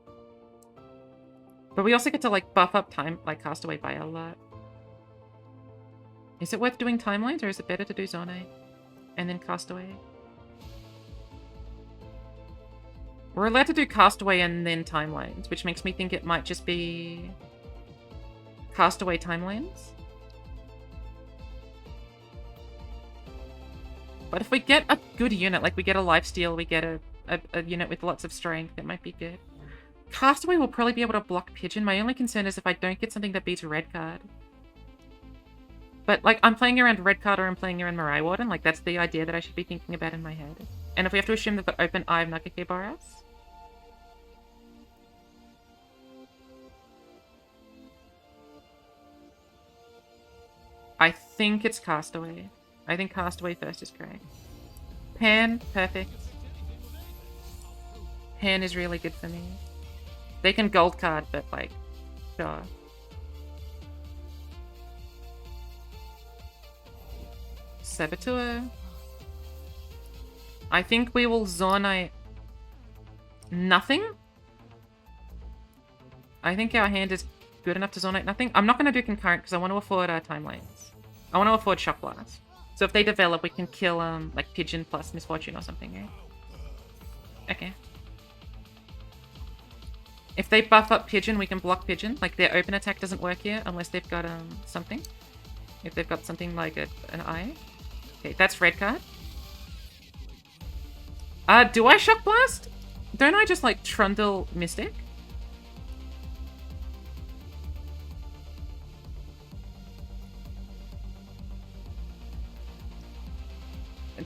But we also get to, like, buff up Castaway by a lot. Is it worth doing timelines, or is it better to do Zonite and then Castaway? We're allowed to do Castaway and then timelines, which makes me think it might just be Castaway timelines. But if we get a good unit, like we get a lifesteal, we get a a unit with lots of strength, it might be good. Castaway will probably be able to block Pigeon. My only concern is if I don't get something that beats a red card. But, like, I'm playing around red card or I'm playing around Mirai Warden. Like, that's the idea that I should be thinking about in my head. And if we have to assume they've got open Eye of Nakakibaras. I think it's Castaway. I think Castaway first is correct. Pan, perfect. Pan is really good for me. They can gold card, but, like, sure. Saboteur. I think we will Zornite nothing. I think our hand is good enough to Zornite nothing. I'm not going to do concurrent because I want to afford our timelines. I want to afford Shock Blast. So if they develop, we can kill like Pigeon plus Misfortune or something, right? Okay. If they buff up Pigeon, we can block Pigeon. Like, their open attack doesn't work here unless they've got something. If they've got something like an eye. Okay, that's red card. Do I Shock Blast? Don't I just, like, Trundle Mystic?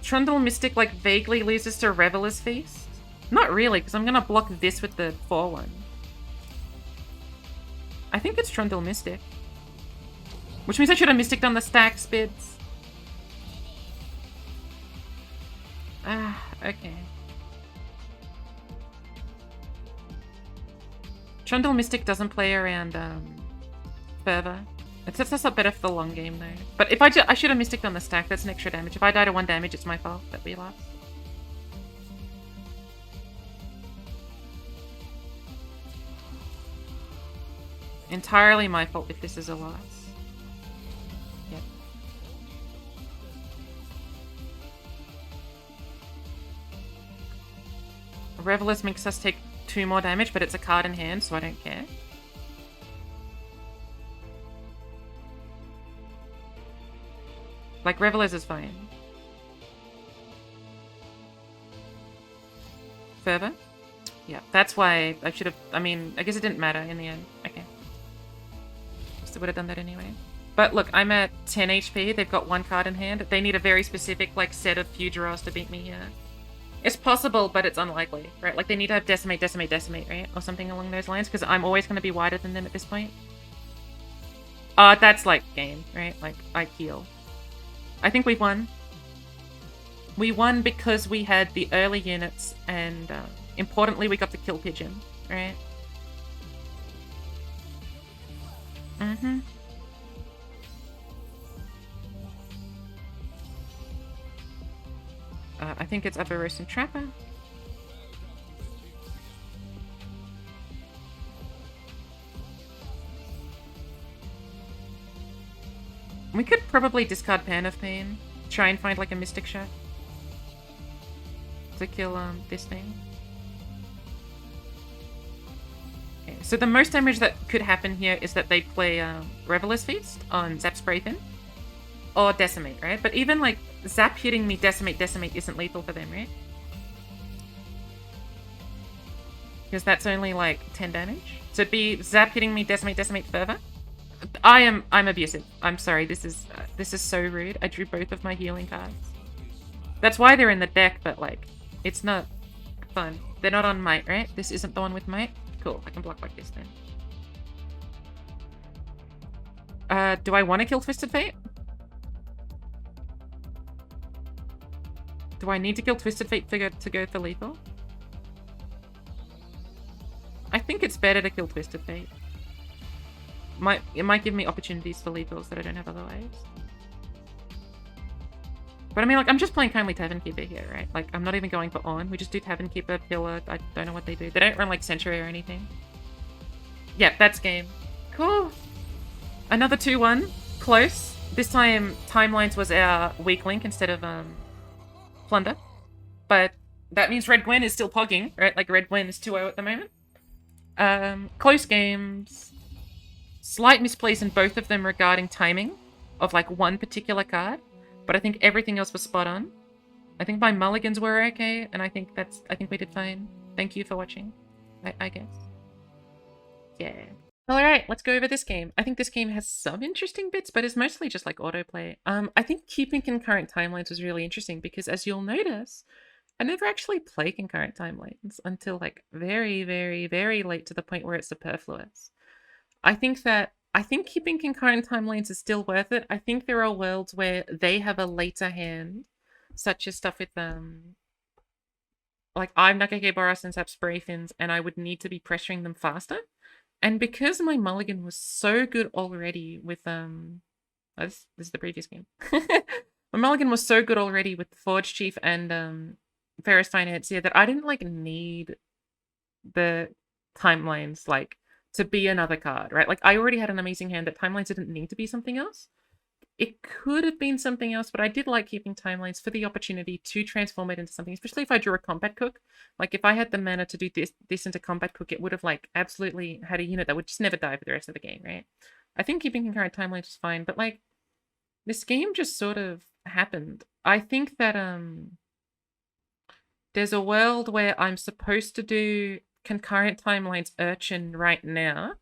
Trundle Mystic, like, vaguely loses to Reveler's Feast? Not really, because I'm gonna block this with the 4-1. I think it's Trundle Mystic. Which means I should have Mystic on the stack, Spidz. Ah, okay. Trundle Mystic doesn't play around, Fervor. It sets us up better for the long game, though. But if I should have Mystic on the stack, that's an extra damage. If I die to 1 damage, it's my fault that we lost. Entirely my fault if this is a loss. Yep. Revelers makes us take 2 more damage, but it's a card in hand, so I don't care. Like, Revelers is fine. Fervor? Yeah, that's why I should have... I mean, I guess it didn't matter in the end. Okay. Still would have done that anyway. But look, I'm at 10 HP. They've got 1 card in hand. They need a very specific, like, set of few draws to beat me here. It's possible, but it's unlikely, right? Like, they need to have Decimate, Decimate, Decimate, right? Or something along those lines, because I'm always going to be wider than them at this point. That's, like, game, right? Like, I heal. I think we won. We won because we had the early units, and importantly, we got to kill Pigeon, right? Mm-hmm. I think it's Upper Roast and Trapper. We could probably discard Pan of Pain. Try and find like a Mystic Shot. To kill this thing. Okay, so the most damage that could happen here is that they play Reveler's Feast on Zap Spray Thin. Or Decimate, right? But even like Zap hitting me Decimate, Decimate isn't lethal for them, right? Because that's only like 10 damage. So it'd be Zap hitting me Decimate, Decimate Fervor. I'm abusive. I'm sorry. This is so rude. I drew both of my healing cards. That's why they're in the deck, but like, it's not fun. They're not on Might, right? This isn't the one with Might. Cool. I can block like this then. Do I want to kill Twisted Fate? Do I need to kill Twisted Fate to go for lethal? I think it's better to kill Twisted Fate. It might give me opportunities for lethals that I don't have otherwise. But I mean, like, I'm just playing Kindly Tavern Keeper here, right? Like, I'm not even going for On. We just do Tavern Keeper, Pillar. I don't know what they do. They don't run, like, Sentry or anything. Yeah, that's game. Cool. Another 2-1. Close. This time, Timelines was our weak link instead of, Plunder. But that means Red Gwen is still pogging, right? Like, Red Gwen is 2-0 at the moment. Close games. Slight misplays in both of them regarding timing of, like, one particular card. But I think everything else was spot on. I think my mulligans were okay, and I think we did fine. Thank you for watching, I guess. Yeah. Alright, let's go over this game. I think this game has some interesting bits, but it's mostly just like autoplay. I think keeping concurrent timelines was really interesting because, as you'll notice, I never actually play concurrent timelines until like very, very, very late, to the point where it's superfluous. I think keeping concurrent timelines is still worth it. I think there are worlds where they have a later hand, such as stuff with like I'm Nakake Boros and Sapspray and I would need to be pressuring them faster. And because my mulligan was so good already with this is the previous game. My mulligan was so good already with Forge Chief and Ferrous Financier that I didn't like need the timelines like to be another card, right? Like I already had an amazing hand that timelines didn't need to be something else. It could have been something else, but I did like keeping timelines for the opportunity to transform it into something, especially if I drew a combat cook. Like if I had the mana to do this into combat cook, it would have like absolutely had a unit that would just never die for the rest of the game, right? I think keeping concurrent timelines was fine, but like this game just sort of happened. I think that there's a world where I'm supposed to do concurrent timelines Urchin right now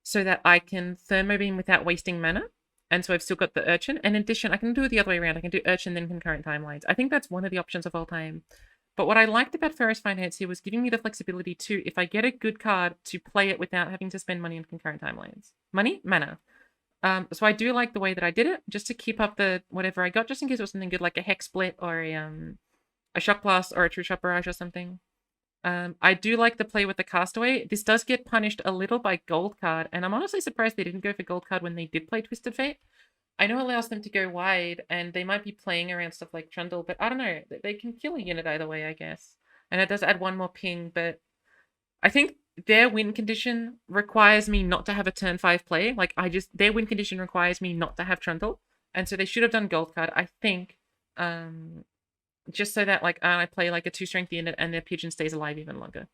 so that I can Thermo Beam without wasting mana. And so I've still got the Urchin. And in addition, I can do it the other way around. I can do Urchin, then concurrent timelines. I think that's one of the options of all time. But what I liked about Ferrous Financier was giving me the flexibility to, if I get a good card, to play it without having to spend money on concurrent timelines. Money? Mana. So I do like the way that I did it, just to keep up the whatever I got, just in case it was something good, like a Hex Split or a Shock Blast or a True Shot Barrage or something. I do like the play with the Castaway. This does get punished a little by Gold Card, and I'm honestly surprised they didn't go for Gold Card when they did play Twisted Fate. I know it allows them to go wide, and they might be playing around stuff like Trundle, but I don't know. They can kill a unit either way, I guess. And it does add one more ping, but I think their win condition requires me not to have a turn 5 play. Like, their win condition requires me not to have Trundle, and so they should have done Gold Card, I think. Just so that like I play like a 2-strength unit and their Pigeon stays alive even longer.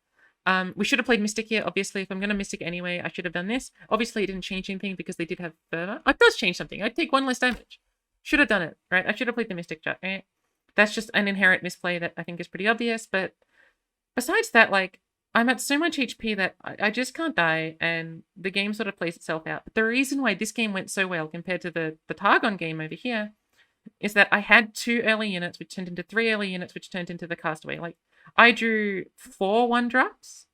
We should have played Mystic here. Obviously, if I'm going to Mystic anyway, I should have done this. Obviously, it didn't change anything because they did have Fervor. It does change something. I'd take 1 less damage. Should have done it, right? I should have played the Mystic Jet, right? That's just an inherent misplay that I think is pretty obvious. But besides that, like, I'm at so much HP that I just can't die, and the game sort of plays itself out. But the reason why this game went so well compared to the Targon game over here is that I had 2 early units, which turned into 3 early units, which turned into the Castaway. Like, I drew 4 1-drops,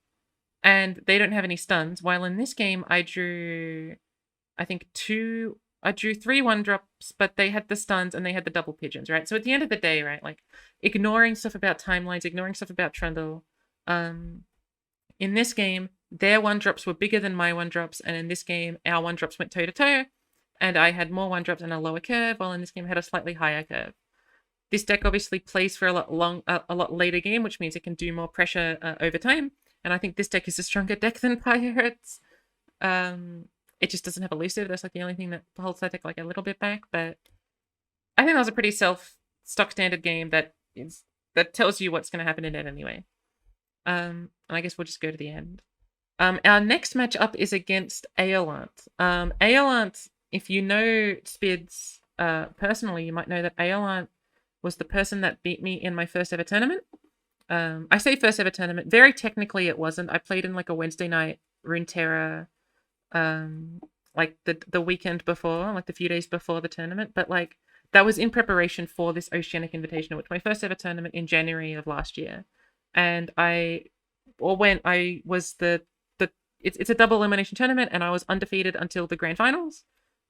and they don't have any stuns, while in this game, I drew 3 1-drops, but they had the stuns, and they had the double pigeons, right? So at the end of the day, right, like, ignoring stuff about timelines, ignoring stuff about Trundle, in this game, their 1-drops were bigger than my 1-drops, and in this game, our 1-drops went toe-to-toe, and I had more 1-drops and a lower curve, while in this game I had a slightly higher curve. This deck obviously plays for a lot later game, which means it can do more pressure over time, and I think this deck is a stronger deck than Pirates. It just doesn't have elusive. That's like the only thing that holds that deck like a little bit back, but I think that was a pretty stock standard game that tells you what's going to happen in it anyway. And I guess we'll just go to the end. Our next matchup is against eolant. Eolant, if you know Spidz personally, you might know that eolant was the person that beat me in my first ever tournament. I say first ever tournament. Very technically it wasn't. I played in like a Wednesday night Runeterra, like the weekend before, like the few days before the tournament. But like that was in preparation for this Oceanic Invitational, which was my first ever tournament in January of last year. And it's a double elimination tournament, and I was undefeated until the grand finals.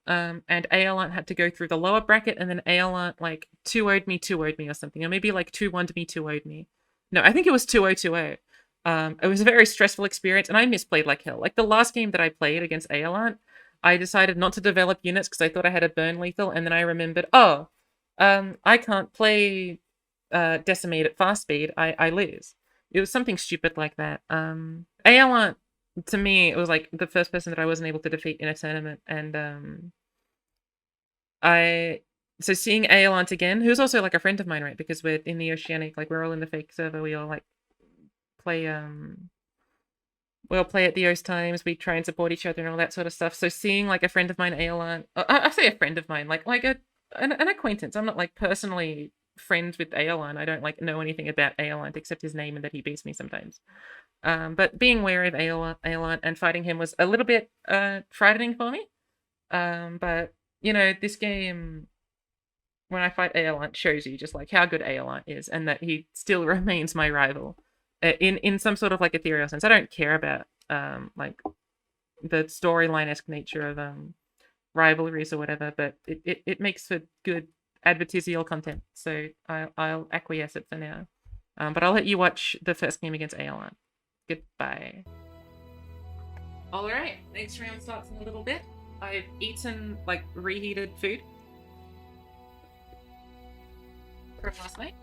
And eolant had to go through the lower bracket, and then eolant like 2-0'd me or something, or maybe like 2-1'd me, 2-0'd me. No, I think it was 2-0, 2-0. It was a very stressful experience, and I misplayed like hell. Like the last game that I played against eolant, I decided not to develop units because I thought I had a burn lethal, and then I remembered, I can't play decimate at fast speed. I lose. It was something stupid like that. Eolant, to me, it was like the first person that I wasn't able to defeat in a tournament, and so seeing eolant again, who's also like a friend of mine, right? Because we're in the Oceanic, like we're all in the fake server. We all like play we all play at the O's times. We try and support each other and all that sort of stuff. So seeing like a friend of mine, eolant, I say a friend of mine, like an acquaintance. I'm not like personally friends with eolant. I don't like know anything about eolant except his name and that he beats me sometimes. But being wary of eolant and fighting him was a little bit frightening for me. But you know, this game, when I fight eolant, shows you just like how good eolant is and that he still remains my rival in some sort of like ethereal sense. I don't care about like the storyline-esque nature of rivalries or whatever, but it makes for good advertiserial content, so I'll acquiesce it for now. But I'll let you watch the first game against eolant. Goodbye. Alright, next round starts in a little bit. I've eaten, like, reheated food from last night.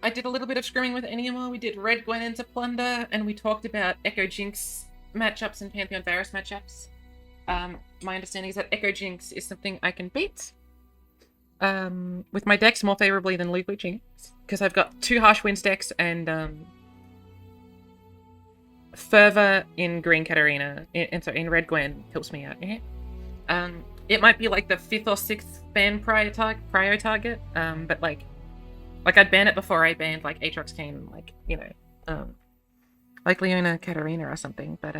I did a little bit of scrimming with Enema. We did Red Gwen into Plunder, and we talked about Echo Jinx matchups and Pantheon Varus matchups. My understanding is that Echo Jinx is something I can beat. With my decks more favorably than Luke Jinx, because I've got 2 Harsh Winds decks and Fervor in Green Katarina, in Red Gwen helps me out. It might be like the 5th or 6th ban prio target, but like I'd ban it before I banned like Aatrox Kayn, like, you know, like Leona Katarina or something, but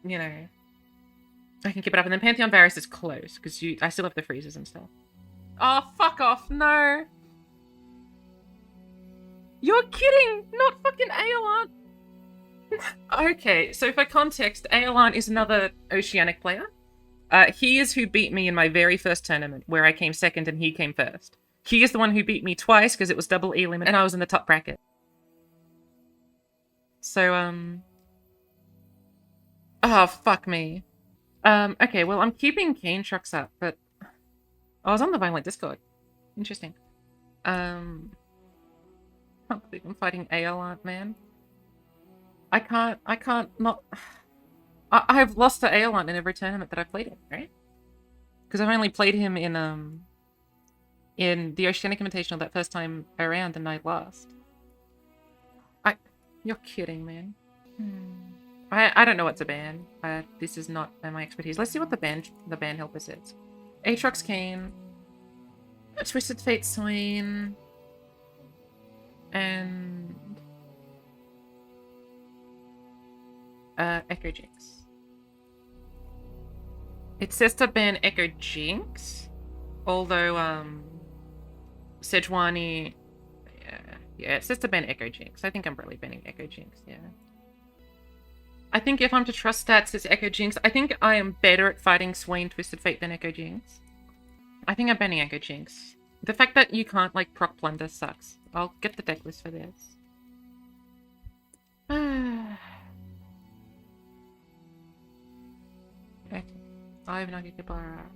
you know, I can keep it up. And then Pantheon Varus is close because I still have the freezes and stuff. Oh, fuck off! No. You're kidding! Not fucking eolant! Okay, so for context, eolant is another Oceanic player. He is who beat me in my very first tournament, where I came second and he came first. He is the one who beat me twice, because it was double E limit, and I was in the top bracket. So, oh, fuck me. Okay, well, I'm keeping Kayn trucks up, but... I was on the Violent Discord. Interesting. I can't believe I'm fighting eolant, man. I can't not... I've lost to eolant in every tournament that I've played in, right? Because I've only played him in the Oceanic Invitational that first time around and I lost. You're kidding, man. I don't know what to ban. This is not my expertise. Let's see what the ban helper says. Aatrox Kayn, Twisted Fate Swain, and Echo Jinx. It says to ban Echo Jinx, although Sejuani, yeah, it says to ban Echo Jinx. I think I'm really banning Echo Jinx, yeah. I think if I'm to trust stats, it's Echo Jinx. I think I am better at fighting Swain Twisted Fate than Echo Jinx. I think I'm banning Echo Jinx. The fact that you can't, like, proc Plunder sucks. I'll get the deck list for this. Okay. I have not get Bar.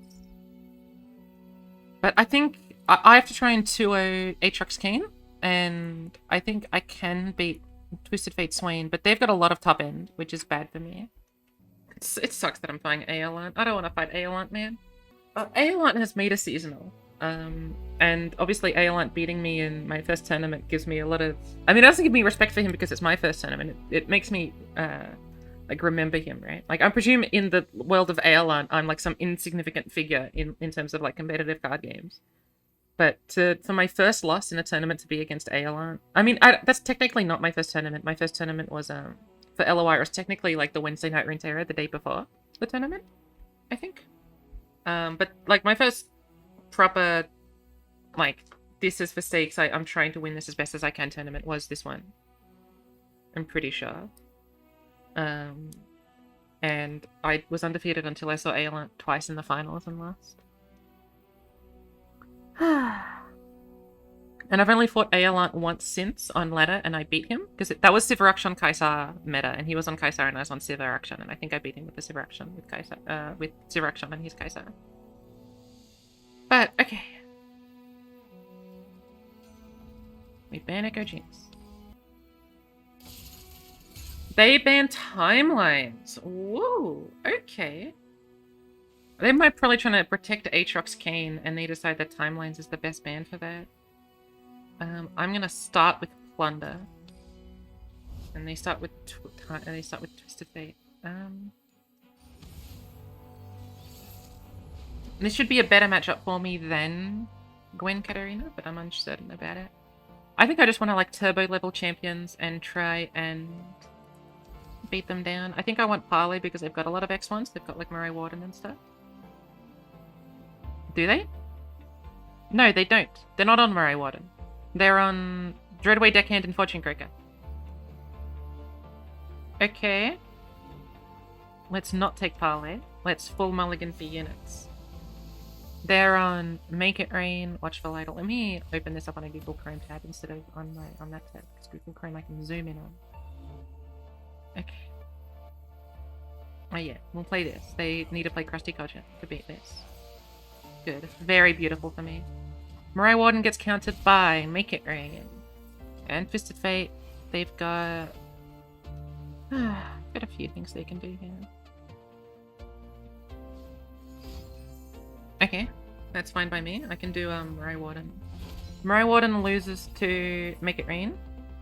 But I think I have to try and 2-0 Aatrox Kayn, and I think I can beat Twisted Fate Swain, but they've got a lot of top end, which is bad for me. It sucks that I'm fighting eolant. I don't want to fight eolant, man. Eolant has made a seasonal. And obviously eolant beating me in my first tournament gives me a lot of... I mean, it doesn't give me respect for him because it's my first tournament. It makes me, like, remember him, right? Like, I presume in the world of eolant, I'm, like, some insignificant figure in terms of, like, competitive card games. But for my first loss in a tournament to be against eolant... I mean, that's technically not my first tournament. My first tournament was, for LOI, it was technically, like, the Wednesday night Runeterra the day before the tournament, I think. But, like, my first proper, like, this is for stakes, I'm trying to win this as best as I can tournament was this one. I'm pretty sure. And I was undefeated until I saw eolant twice in the finals and lost. And I've only fought eolant once since on ladder, and I beat him, because that was Sivarakshan Kaisar meta, and he was on Kaisar and I was on Sivarakshan, and I think I beat him with the Sivarakshan with Kaisar, with Sivarakshan and his Kaisar. But, okay. We ban Echo Jinx. They ban timelines. Whoa, okay. They might probably trying to protect Aatrox Kayn, and they decide that timelines is the best ban for that. I'm gonna start with Plunder, and they start with Twisted Fate. This should be a better matchup for me than Gwen Katarina, but I'm uncertain about it. I think I just want to like turbo level champions and try and beat them down. I think I want Parley because they've got a lot of X1s. They've got like Murray Warden and stuff. Do they? No, they don't. They're not on Murray Warden. They're on Dreadway, Deckhand, and Fortune Croaker. Okay. Let's not take Parley. Let's full mulligan for units. They're on Make It Rain, Watchful Idol. Let me open this up on a Google Chrome tab instead of on that tab. Because Google Chrome I can zoom in on. Okay. Oh yeah, we'll play this. They need to play Krusty Codger to beat this. Good. Very beautiful for me. Murray Warden gets countered by Make It Rain. And Twisted Fate. They've got... got a few things they can do here. Okay, that's fine by me. I can do Murray Warden. Murray Warden loses to Make It Rain.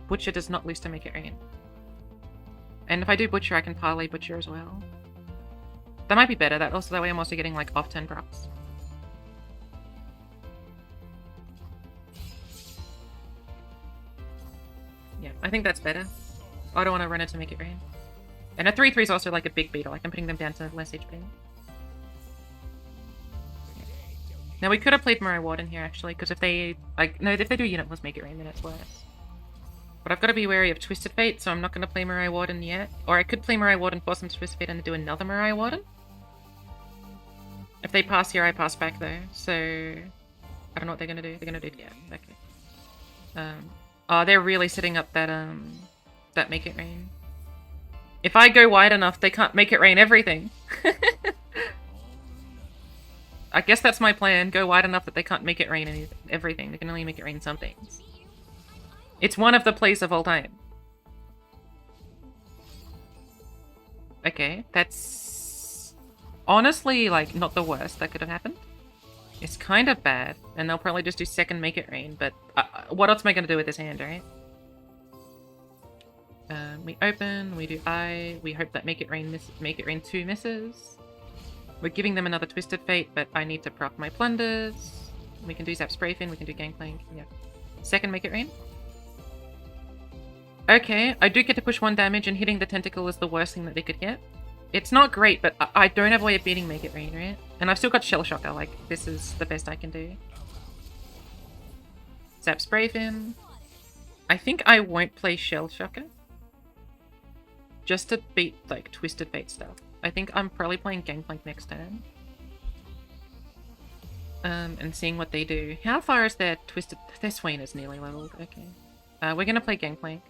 Butcher does not lose to Make It Rain. And if I do Butcher, I can Parley Butcher as well. That might be better. That way I'm also getting like off-turn procs. Yeah, I think that's better. I don't want to run it to Make It Rain. And a 3-3 is also like a big beater. Like I'm putting them down to less HP. Now we could have played Murray Warden here actually, because if they if they do unitless Make It Rain, then it's worse. But I've got to be wary of Twisted Fate, so I'm not going to play Murray Warden yet. Or I could play Murray Warden, force them to Twisted Fate, and do another Murray Warden. If they pass here, I pass back though. So I don't know what they're going to do. They're going to do yeah, okay. Oh, they're really setting up that that Make It Rain. If I go wide enough, they can't Make It Rain everything. I guess that's my plan. Go wide enough that they can't Make It Rain everything. They can only make it rain some things. It's one of the plays of all time. Okay, that's honestly like not the worst that could have happened. It's kind of bad, and they'll probably just do second Make It Rain, but what else am I going to do with this hand, right? We open, we do I, we hope that Make It Rain 2 misses. We're giving them another Twisted Fate, but I need to proc my Plunders. We can do Zap Sprayfin, we can do Gangplank, yeah. Second Make It Rain. Okay, I do get to push 1 damage, and hitting the tentacle is the worst thing that they could get. It's not great, but I don't have a way of beating Make It Rain, right? And I've still got Shell Shocker, like, this is the best I can do. Zap Sprayfin. I think I won't play Shell Shocker. Just to beat, like, Twisted Fate stuff. I think I'm probably playing Gangplank next turn. And seeing what they do. How far is their Twisted... Their Swain is nearly leveled, okay. We're gonna play Gangplank.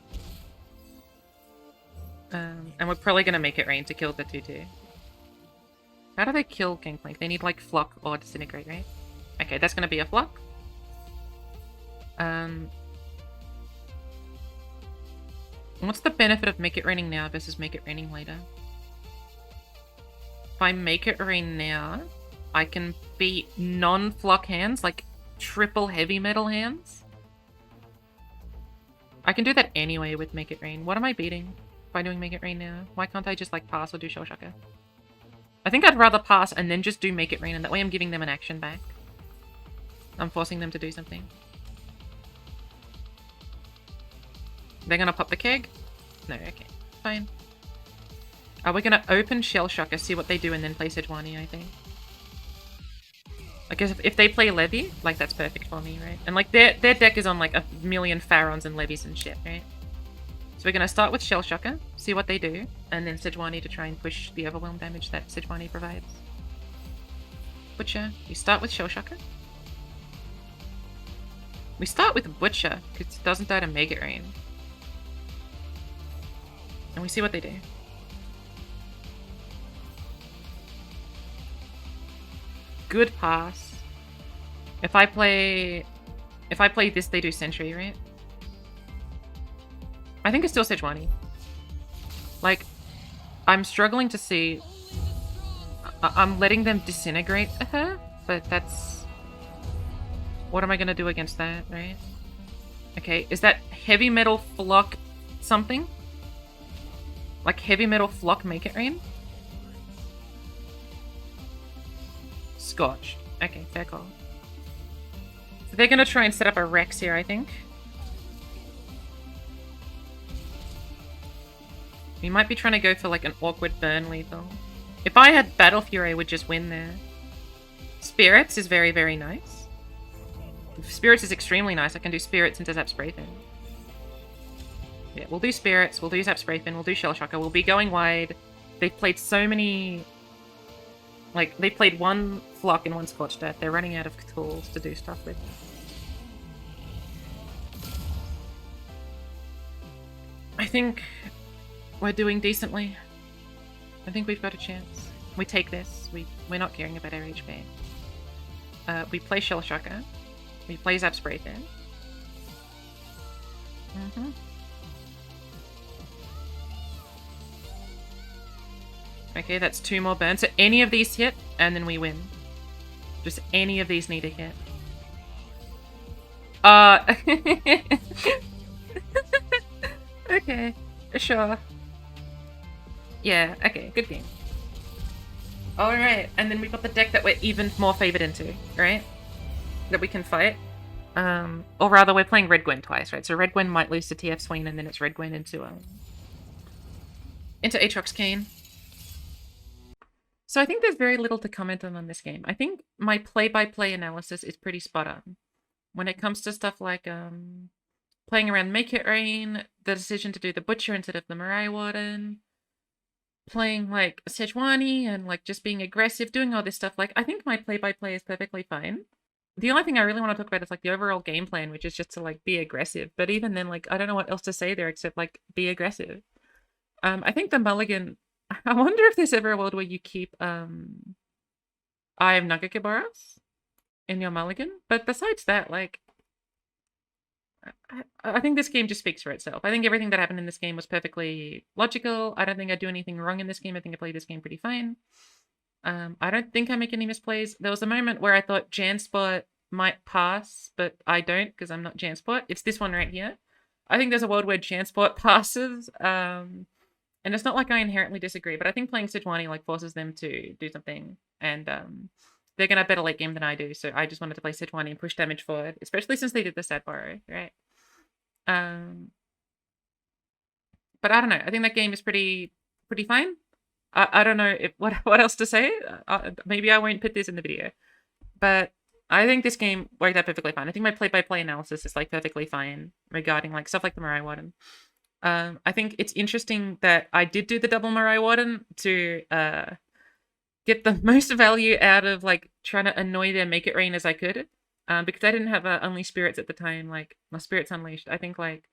And we're probably gonna Make It Rain to kill the 2-2. How do they kill Gangplank? They need, like, Flock or Disintegrate, right? Okay, that's gonna be a Flock. What's the benefit of Make It Raining now versus Make It Raining later? If I Make It Rain now, I can beat non-Flock hands, like triple heavy metal hands. I can do that anyway with Make It Rain. What am I beating by doing Make It Rain now? Why can't I just, like, pass or do Shell Shocker? I think I'd rather pass and then just do Make It Rain, and that way I'm giving them an action back. I'm forcing them to do something. They're gonna pop the keg? No, okay. Fine. We're gonna open Shell Shocker, see what they do, and then play Sejuani, I think. I guess if they play Levy, like, that's perfect for me, right? And, like, their deck is on, like, a million Pharaons and Levies and shit, right? So we're gonna start with Shell Shocker, see what they do, and then Sejuani to try and push the overwhelm damage that Sejuani provides. Butcher, you start with Shell Shocker. We start with Butcher, because it doesn't die to Make It Rain. And we see what they do. Good pass. If I play this, they do Sentry, right? I think it's still Sejuani. Like, I'm struggling to see. I'm letting them disintegrate her, but that's... What am I gonna do against that, right? Okay, is that Heavy Metal Flock something? Like Heavy Metal Flock Make It Rain? Scorched. Okay, fair call. So they're gonna try and set up a Rex here, I think. We might be trying to go for like an awkward burn lethal. If I had Battle Fury, I would just win there. Spirits is very, very nice. Spirits is extremely nice. I can do Spirits into Zap Spray Fin. Yeah, we'll do Spirits, we'll do Zap Spray Fin, we'll do Shell Shocker, we'll be going wide. They've played so many... Like, they played one Flock and one Scorched Earth. They're running out of tools to do stuff with. I think we're doing decently. I think we've got a chance. We take this. We're not caring about our HP. We play Shell Shocker. We play Zap Spray Fin. Okay, that's 2 more burns. So any of these hit, and then we win. Just any of these need a hit. Okay, sure. Yeah, okay, good game. Alright, and then we've got the deck that we're even more favored into, right? That we can fight. Or rather, we're playing Red Gwen twice, right? So Red Gwen might lose to TF Swain, and then it's Red Gwen into Aatrox Kayn. So I think there's very little to comment on this game. I think my play-by-play analysis is pretty spot on. When it comes to stuff like playing around Make It Rain, the decision to do the Butcher instead of the Mirai Warden, playing like Sejuani and like just being aggressive, doing all this stuff, like I think my play-by-play is perfectly fine. The only thing I really want to talk about is like the overall game plan, which is just to like be aggressive. But even then, like I don't know what else to say there except like be aggressive. I think the mulligan... I wonder if there's ever a world where you keep Eye of Nagakiboros in your mulligan. But besides that, like, I think this game just speaks for itself. I think everything that happened in this game was perfectly logical. I don't think I do anything wrong in this game. I think I played this game pretty fine. I don't think I make any misplays. There was a moment where I thought Jansport might pass, but I don't because I'm not Jansport. It's this one right here. I think there's a world where Jansport passes. And it's not like I inherently disagree, but I think playing Sejuani like forces them to do something, and they're gonna have better late game than I do. So I just wanted to play Sejuani and push damage forward, especially since they did the Sad Borrow, right? But I don't know. I think that game is pretty fine. I don't know what else to say. Maybe I won't put this in the video, but I think this game worked out perfectly fine. I think my play-by-play analysis is like perfectly fine regarding like stuff like the Mirai Warden. I think it's interesting that I did do the double Mirai Warden to get the most value out of like trying to annoy their Make It Rain as I could. Because I didn't have Unleashed Spirits at the time, like my Spirits Unleashed. I think like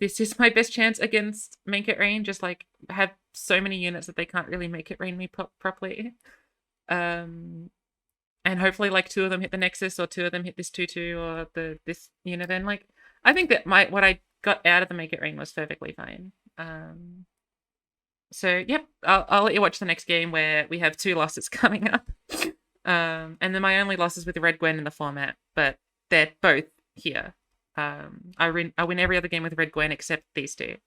this is my best chance against Make It Rain, just like have so many units that they can't really Make It Rain me properly. And hopefully like 2 of them hit the Nexus or 2 of them hit this 2/2 or this unit. And like I think that what I got out of the Make It Rain was perfectly fine. So yep, I'll let you watch the next game where we have 2 losses coming up. And then my only losses with the Red Gwen in the format, but they're both here. I win every other game with Red Gwen except these 2.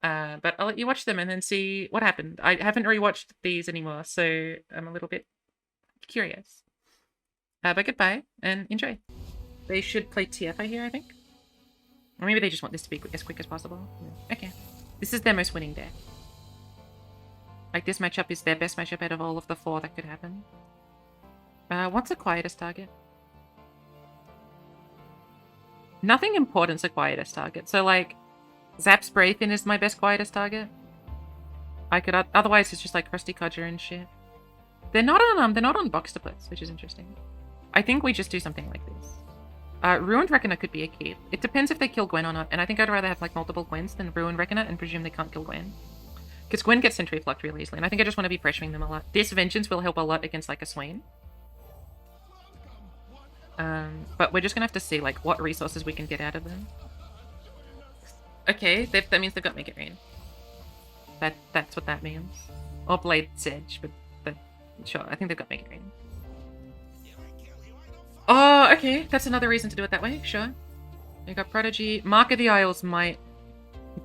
But I'll let you watch them and then see what happened. I haven't rewatched these anymore, so I'm a little bit curious. But goodbye and enjoy. They should play TF here, I think. Or maybe they just want this to be as quick as possible. Yeah. Okay. This is their most winning deck. Like, this matchup is their best matchup out of all of the 4 that could happen. What's the quietest target? Nothing important's a quietest target. So, like, Zap Spray Fin is my best quietest target. I could... Otherwise, it's just, like, Krusty Codger and shit. They're not on Boxtoplets, which is interesting. I think we just do something like this. Ruined Reckoner could be a key. It depends if they kill Gwen or not, and I think I'd rather have like multiple Gwens than Ruined Reckoner and presume they can't kill Gwen. Because Gwen gets Sentry Flocked really easily, and I think I just want to be pressuring them a lot. This Vengeance will help a lot against like a Swain. But we're just gonna have to see like what resources we can get out of them. Okay, that means they've got Make It Rain. That's what that means. Or Blade Sedge, but sure, I think they've got Make It Rain. Oh, okay. That's another reason to do it that way. Sure. We got Prodigy. Mark of the Isles might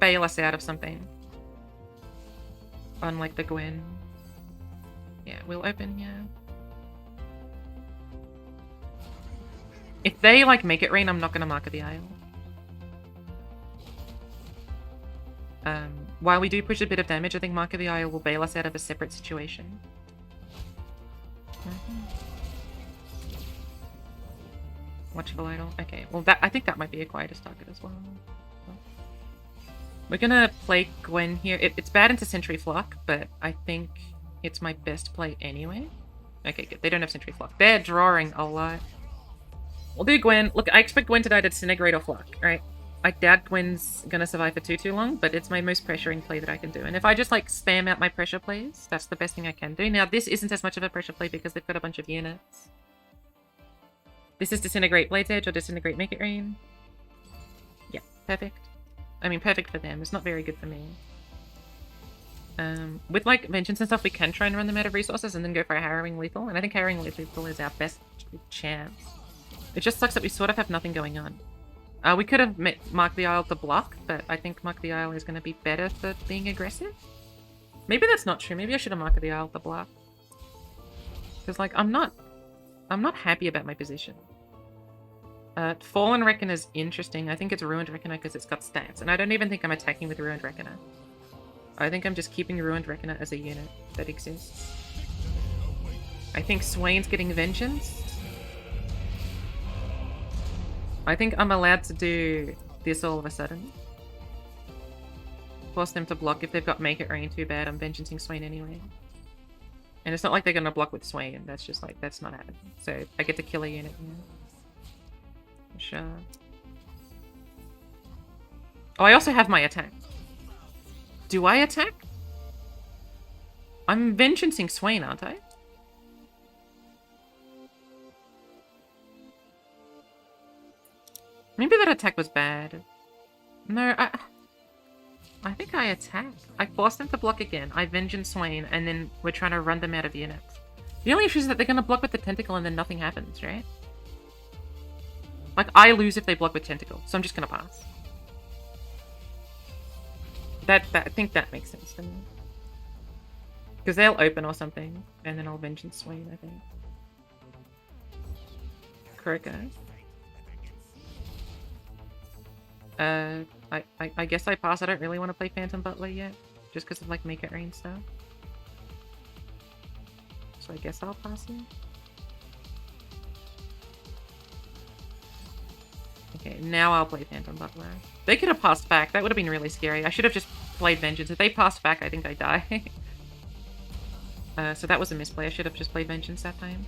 bail us out of something. Unlike the Gwen. Yeah, we'll open here. If they, like, make it rain, I'm not gonna Mark of the Isle. While we do push a bit of damage, I think Mark of the Isle will bail us out of a separate situation. Watchable Idol. Okay, well, I think that might be a quietest target as well. We're gonna play Gwen here. It's bad into Sentry Flock, but I think it's my best play anyway. Okay, good. They don't have Sentry Flock. They're drawing a lot. We'll do Gwen. Look, I expect Gwen to die to Disintegrate or Flock, right? I doubt Gwen's gonna survive for too long, but it's my most pressuring play that I can do. And if I just, like, spam out my pressure plays, that's the best thing I can do. Now, this isn't as much of a pressure play because they've got a bunch of units. This is Disintegrate Blade's Edge or Disintegrate Make It Rain. Yeah, perfect. I mean, perfect for them. It's not very good for me. With, like, Vengeance and stuff, we can try and run them out of resources and then go for a Harrowing Lethal. And I think Harrowing Lethal is our best chance. It just sucks that we sort of have nothing going on. We could have Mark the Isle to block, but I think Mark the Isle is going to be better for being aggressive. Maybe that's not true. Maybe I should have Mark the Isle to block. Because, like, I'm not happy about my position. Fallen Reckoner's interesting. I think it's Ruined Reckoner because it's got stats. And I don't even think I'm attacking with Ruined Reckoner. I think I'm just keeping Ruined Reckoner as a unit that exists. I think Swain's getting Vengeance. I think I'm allowed to do this all of a sudden. Force them to block. If they've got Make It Rain too bad, I'm Vengeancing Swain anyway. And it's not like they're going to block with Swain. That's just like, that's not happening. So I get to kill a unit here. Sure. Oh, I also have my attack. Do I attack? I'm Vengeancing Swain, aren't I? Maybe that attack was bad. No, I think I attack. I force them to block again. I Vengeance Swain, and then we're trying to run them out of units. The only issue is that they're going to block with the Tentacle and then nothing happens, right? Like, I lose if they block with Tentacle, so I'm just gonna pass. I think that makes sense to me. Because they'll open or something, and then I'll Vengeance Swain, I think. Croco. I guess I pass. I don't really want to play Phantom Butler yet, just because of, like, Make It Rain stuff. So I guess I'll pass here. Okay, now I'll play Phantom Butler. They could have passed back. That would have been really scary. I should have just played Vengeance. If they passed back, I think I die. So that was a misplay. I should have just played Vengeance that time.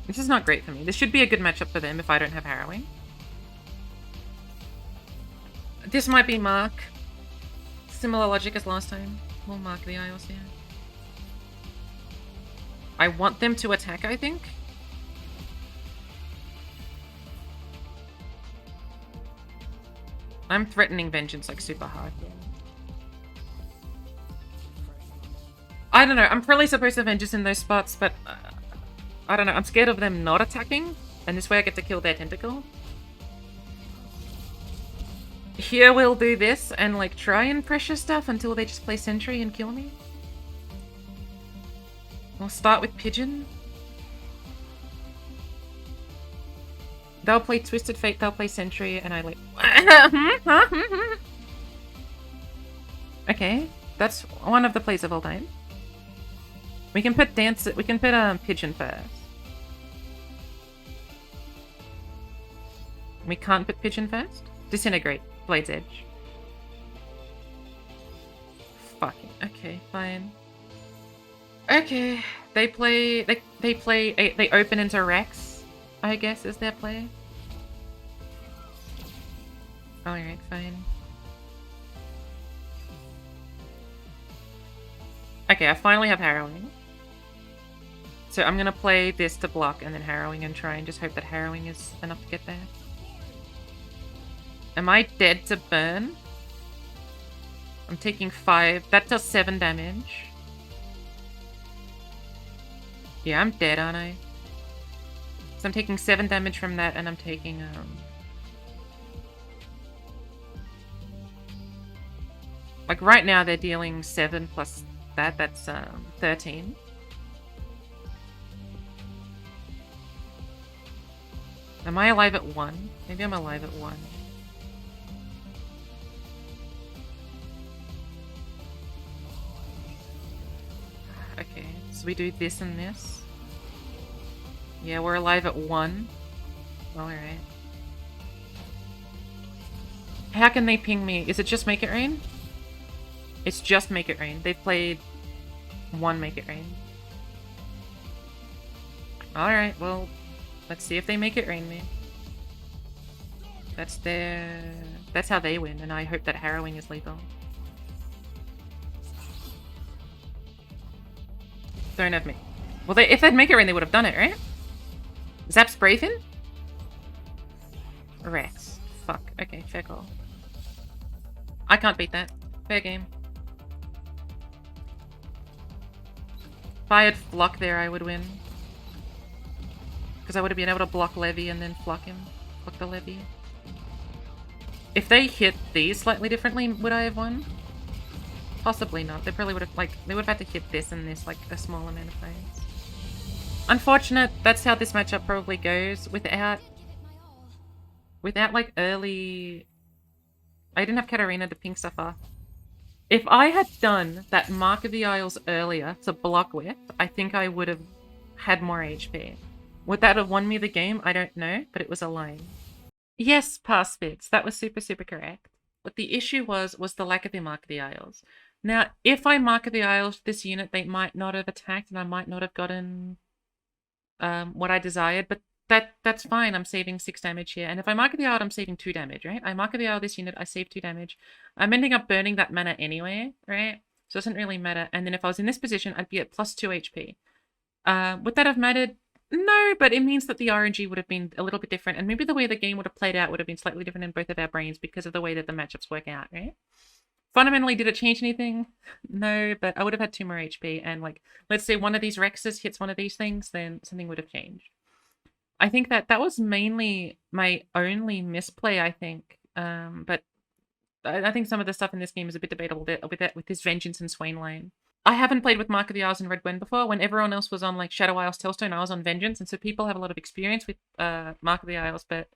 This is not great for me. This should be a good matchup for them if I don't have Harrowing. This might be Mark. Similar logic as last time. We'll Mark the Isles here. I want them to attack, I think. I'm threatening Vengeance, like, super hard. I don't know. I'm probably supposed to Vengeance in those spots, but... I don't know. I'm scared of them not attacking. And this way I get to kill their Tentacle. Here we'll do this and, like, try and pressure stuff until they just play Sentry and kill me. We'll start with Pigeon. They'll play Twisted Fate, they'll play Sentry, and I like... Okay, that's one of the plays of all time. We can put Pigeon first. We can't put Pigeon first? Disintegrate. Blade's Edge. Fucking... Okay, fine. Okay, they open into Rex, I guess, is their play. Alright, fine. Okay, I finally have Harrowing. So I'm gonna play this to block and then Harrowing and try and just hope that Harrowing is enough to get there. Am I dead to burn? I'm taking 5. That does 7 damage. Yeah, I'm dead, aren't I? So I'm taking 7 damage from that, and I'm taking, Like right now they're dealing 7 plus that, that's 13. Am I alive at 1? Maybe I'm alive at 1. Okay, so we do this and this. Yeah, we're alive at 1. Alright. How can they ping me? Is it just Make It Rain? It's just Make It Rain. They've played 1 Make It Rain. Alright, well, let's see if they Make It Rain me. That's how they win, and I hope that Harrowing is lethal. Don't have me. Well, if they'd Make It Rain, they would have done it, right? Zap's Brayfin? Rats. Fuck. Okay, fair call. I can't beat that. Fair game. If I had Flock there, I would win. Because I would have been able to block Levy and then Flock him. Flock the Levy. If they hit these slightly differently, would I have won? Possibly not. They probably would have, like, they would have had to hit this and this, like, a small amount of times. Unfortunate, that's how this matchup probably goes. Without, like, early... I didn't have Katarina to ping stuff off. If I had done that Mark of the Isles earlier to block with, I think I would have had more HP. Would that have won me the game? I don't know, but it was a line. Yes, pass Spidz. That was super, super correct. What the issue was the lack of the Mark of the Isles. Now, if I Mark of the Isles this unit, they might not have attacked and I might not have gotten what I desired, but that's fine. I'm saving 6 damage here. And if I Mark of the Isle, I'm saving 2 damage, right? I Mark of the Isle this unit, I save 2 damage. I'm ending up burning that mana anyway, right? So it doesn't really matter. And then if I was in this position, I'd be at plus 2 HP. Would that have mattered? No, but it means that the RNG would have been a little bit different. And maybe the way the game would have played out would have been slightly different in both of our brains because of the way that the matchups work out, right? Fundamentally, did it change anything? No, but I would have had 2 more HP. And, like, let's say one of these Rexes hits one of these things, then something would have changed. I think that was mainly my only misplay, I think. But I think some of the stuff in this game is a bit debatable with this Vengeance and Swain line. I haven't played with Mark of the Isles and Red Gwen before. When everyone else was on, like, Shadow Isles, Telstone, I was on Vengeance, and so people have a lot of experience with Mark of the Isles, but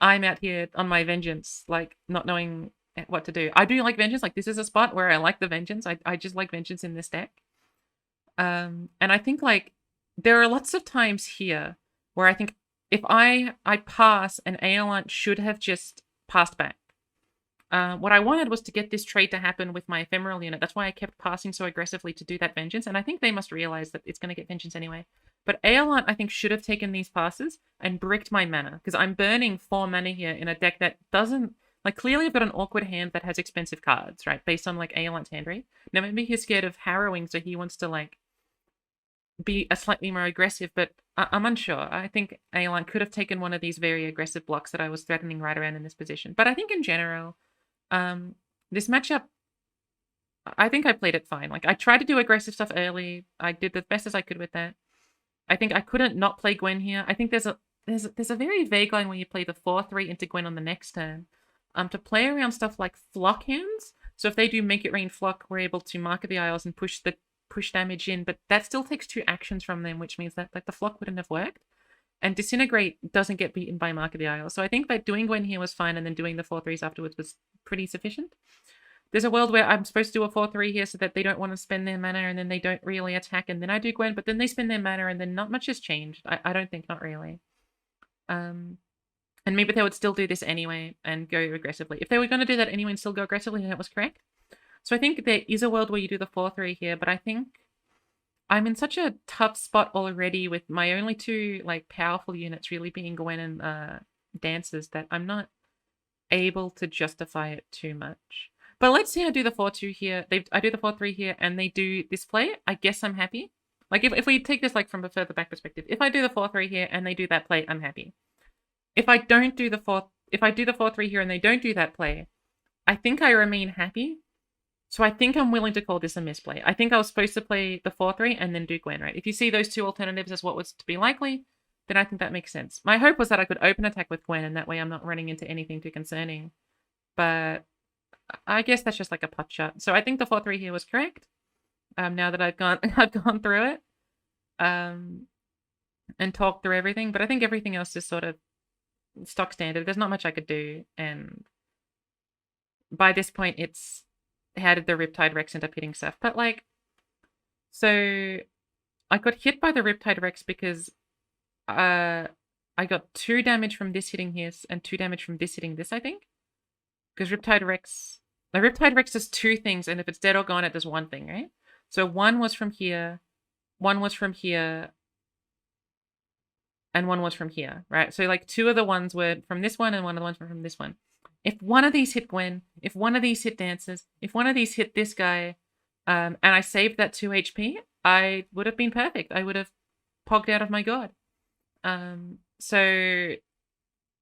I'm out here on my Vengeance, like, not knowing what to do. I do like Vengeance. Like, this is a spot where I like the Vengeance. I just like Vengeance in this deck. And I think, like, there are lots of times here where I think if I pass, an eolant should have just passed back. What I wanted was to get this trade to happen with my ephemeral unit. That's why I kept passing so aggressively to do that Vengeance, and I think they must realize that it's going to get Vengeance anyway. But eolant, I think, should have taken these passes and bricked my mana, because I'm burning 4 mana here in a deck that doesn't... Like, clearly I've got an awkward hand that has expensive cards, right? Based on, like, eolant's hand rate. Now, maybe he's scared of Harrowing, so he wants to, like, be a slightly more aggressive, but I'm unsure. I think eolant could have taken one of these very aggressive blocks that I was threatening right around in this position. But I think in general... this matchup, I think I played it fine. Like, I tried to do aggressive stuff early. I did the best as I could with that. I think I couldn't not play Gwen here. I think there's a very vague line where you play the 4-3 into Gwen on the next turn. To play around stuff like Flock hands. So if they do Make It Rain Flock, we're able to Mark of the Isles and push damage in, but that still takes 2 actions from them, which means that, like, the Flock wouldn't have worked. And Disintegrate doesn't get beaten by Mark of the Isles. So I think that doing Gwen here was fine, and then doing the 4-3s afterwards was pretty sufficient. There's a world where I'm supposed to do a 4-3 here so that they don't want to spend their mana, and then they don't really attack, and then I do Gwen, but then they spend their mana, and then not much has changed. I don't think, not really. And maybe they would still do this anyway and go aggressively. If they were going to do that anyway and still go aggressively, then that was correct. So I think there is a world where you do the 4-3 here, but I think I'm in such a tough spot already with my only 2, like, powerful units really being Gwen and Dancers that I'm not able to justify it too much. But let's say I do the 4-2 here. I do the 4-3 here and they do this play. I guess I'm happy. Like, if we take this, like, from a further back perspective, if I do the 4-3 here and they do that play, I'm happy. If I do the 4-3 here and they don't do that play, I think I remain happy. So I think I'm willing to call this a misplay. I think I was supposed to play the 4-3 and then do Gwen, right? If you see those 2 alternatives as what was to be likely, then I think that makes sense. My hope was that I could open attack with Gwen, and that way I'm not running into anything too concerning. But I guess that's just like a pot shot. So I think the 4-3 here was correct. Now that I've gone I've gone through it. And talked through everything, but I think everything else is sort of stock standard. There's not much I could do, and by this point it's how did the Riptide Rex end up hitting Seth? But like, so I got hit by the Riptide Rex because I got 2 damage from this hitting his and 2 damage from this hitting this, I think. Because Riptide Rex does 2 things, and if it's dead or gone, it does 1 thing, right? So 1 was from here, 1 was from here, and 1 was from here, right? So like 2 of the ones were from this one and 1 of the ones were from this one. If one of these hit Gwen, if one of these hit Dancers, if one of these hit this guy, and I saved that 2 HP, I would have been perfect. I would have pogged out of my god. So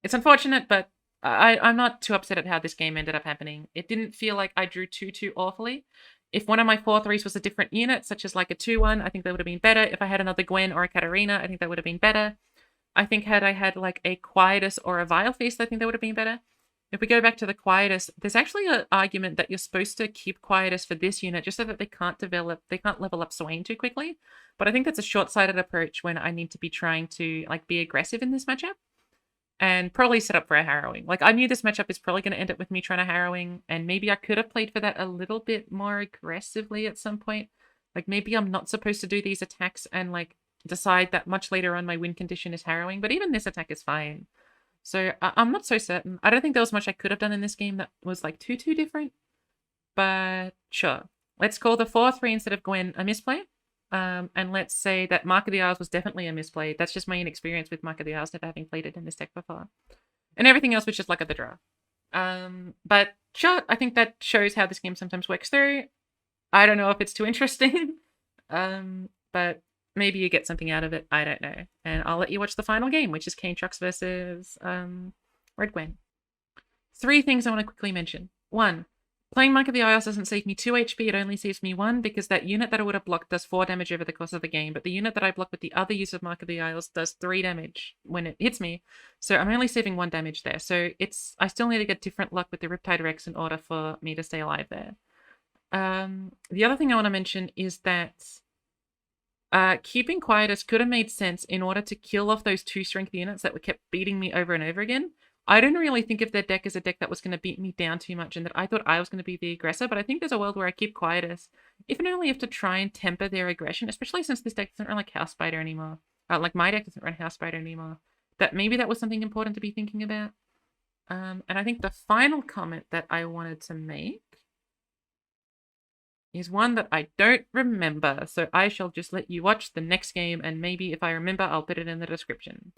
it's unfortunate, but I'm not too upset at how this game ended up happening. It didn't feel like I drew too awfully. If one of my 4-3s was a different unit, such as like a 2-1, I think that would have been better. If I had another Gwen or a Katarina, I think that would have been better. I think had I had like a Quietus or a Vile Feast, I think that would have been better. If we go back to the Quietus, there's actually an argument that you're supposed to keep Quietus for this unit just so that they can't level up Swain too quickly. But I think that's a short-sighted approach when I need to be trying to like be aggressive in this matchup and probably set up for a harrowing. Like I knew this matchup is probably going to end up with me trying to harrowing, and maybe I could have played for that a little bit more aggressively at some point. Like maybe I'm not supposed to do these attacks and like decide that much later on my win condition is harrowing, but even this attack is fine. So I'm not so certain. I don't think there was much I could have done in this game that was like too different, but sure. Let's call the 4-3 instead of Gwen a misplay. And let's say that Mark of the Isles was definitely a misplay. That's just my inexperience with Mark of the Isles, never having played it in this deck before. And everything else was just luck of the draw. But sure, I think that shows how this game sometimes works through. I don't know if it's too interesting, but maybe you get something out of it. I don't know. And I'll let you watch the final game, which is Aatrox versus Red Gwen. 3 things I want to quickly mention. 1, playing Monk of the Isles doesn't save me 2 HP, it only saves me 1, because that unit that I would have blocked does 4 damage over the course of the game, but the unit that I block with the other use of Mark of the Isles does 3 damage when it hits me, so I'm only saving 1 damage there. So I still need to get different luck with the Riptide Rex in order for me to stay alive there. The other thing I want to mention is that keeping Quietus could have made sense in order to kill off those 2 strength units that were kept beating me over and over again. I didn't really think of their deck as a deck that was going to beat me down too much and that I thought I was going to be the aggressor, but I think there's a world where I keep Quietus, if and only if to try and temper their aggression, especially since this deck doesn't run like House Spider anymore. Like my deck doesn't run House Spider anymore. That maybe that was something important to be thinking about. And I think the final comment that I wanted to make is one that I don't remember, so I shall just let you watch the next game, and maybe if I remember, I'll put it in the description.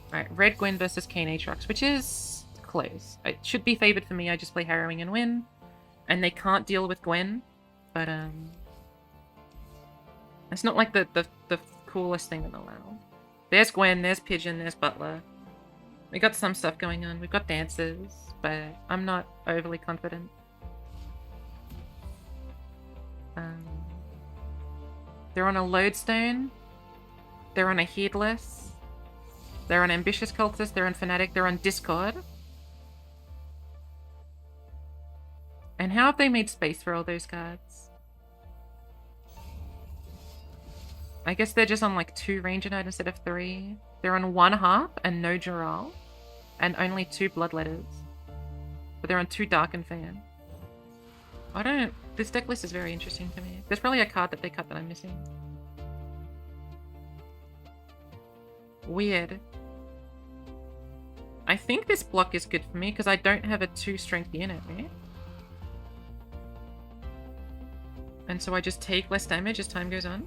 Alright, Red Gwen versus Kayn Aatrox, which is close. It should be favored for me, I just play Harrowing and win. And they can't deal with Gwen, but it's not like the coolest thing in the world. There's Gwen, there's Pigeon, there's Butler. We got some stuff going on, we've got dancers, but I'm not overly confident. They're on a Lodestone, they're on a Heedless, they're on Ambitious Cultist, they're on Fnatic, they're on Discord. And how have they made space for all those cards? I guess they're just on like 2 Ranger Knight instead of 3. They're on 1 Harp and no Jural, and only 2 Bloodletters. But they're on 2 Darken Fan. This deck list is very interesting to me. There's probably a card that they cut that I'm missing. Weird. I think this block is good for me because I don't have a 2 strength unit, right? And so I just take less damage as time goes on.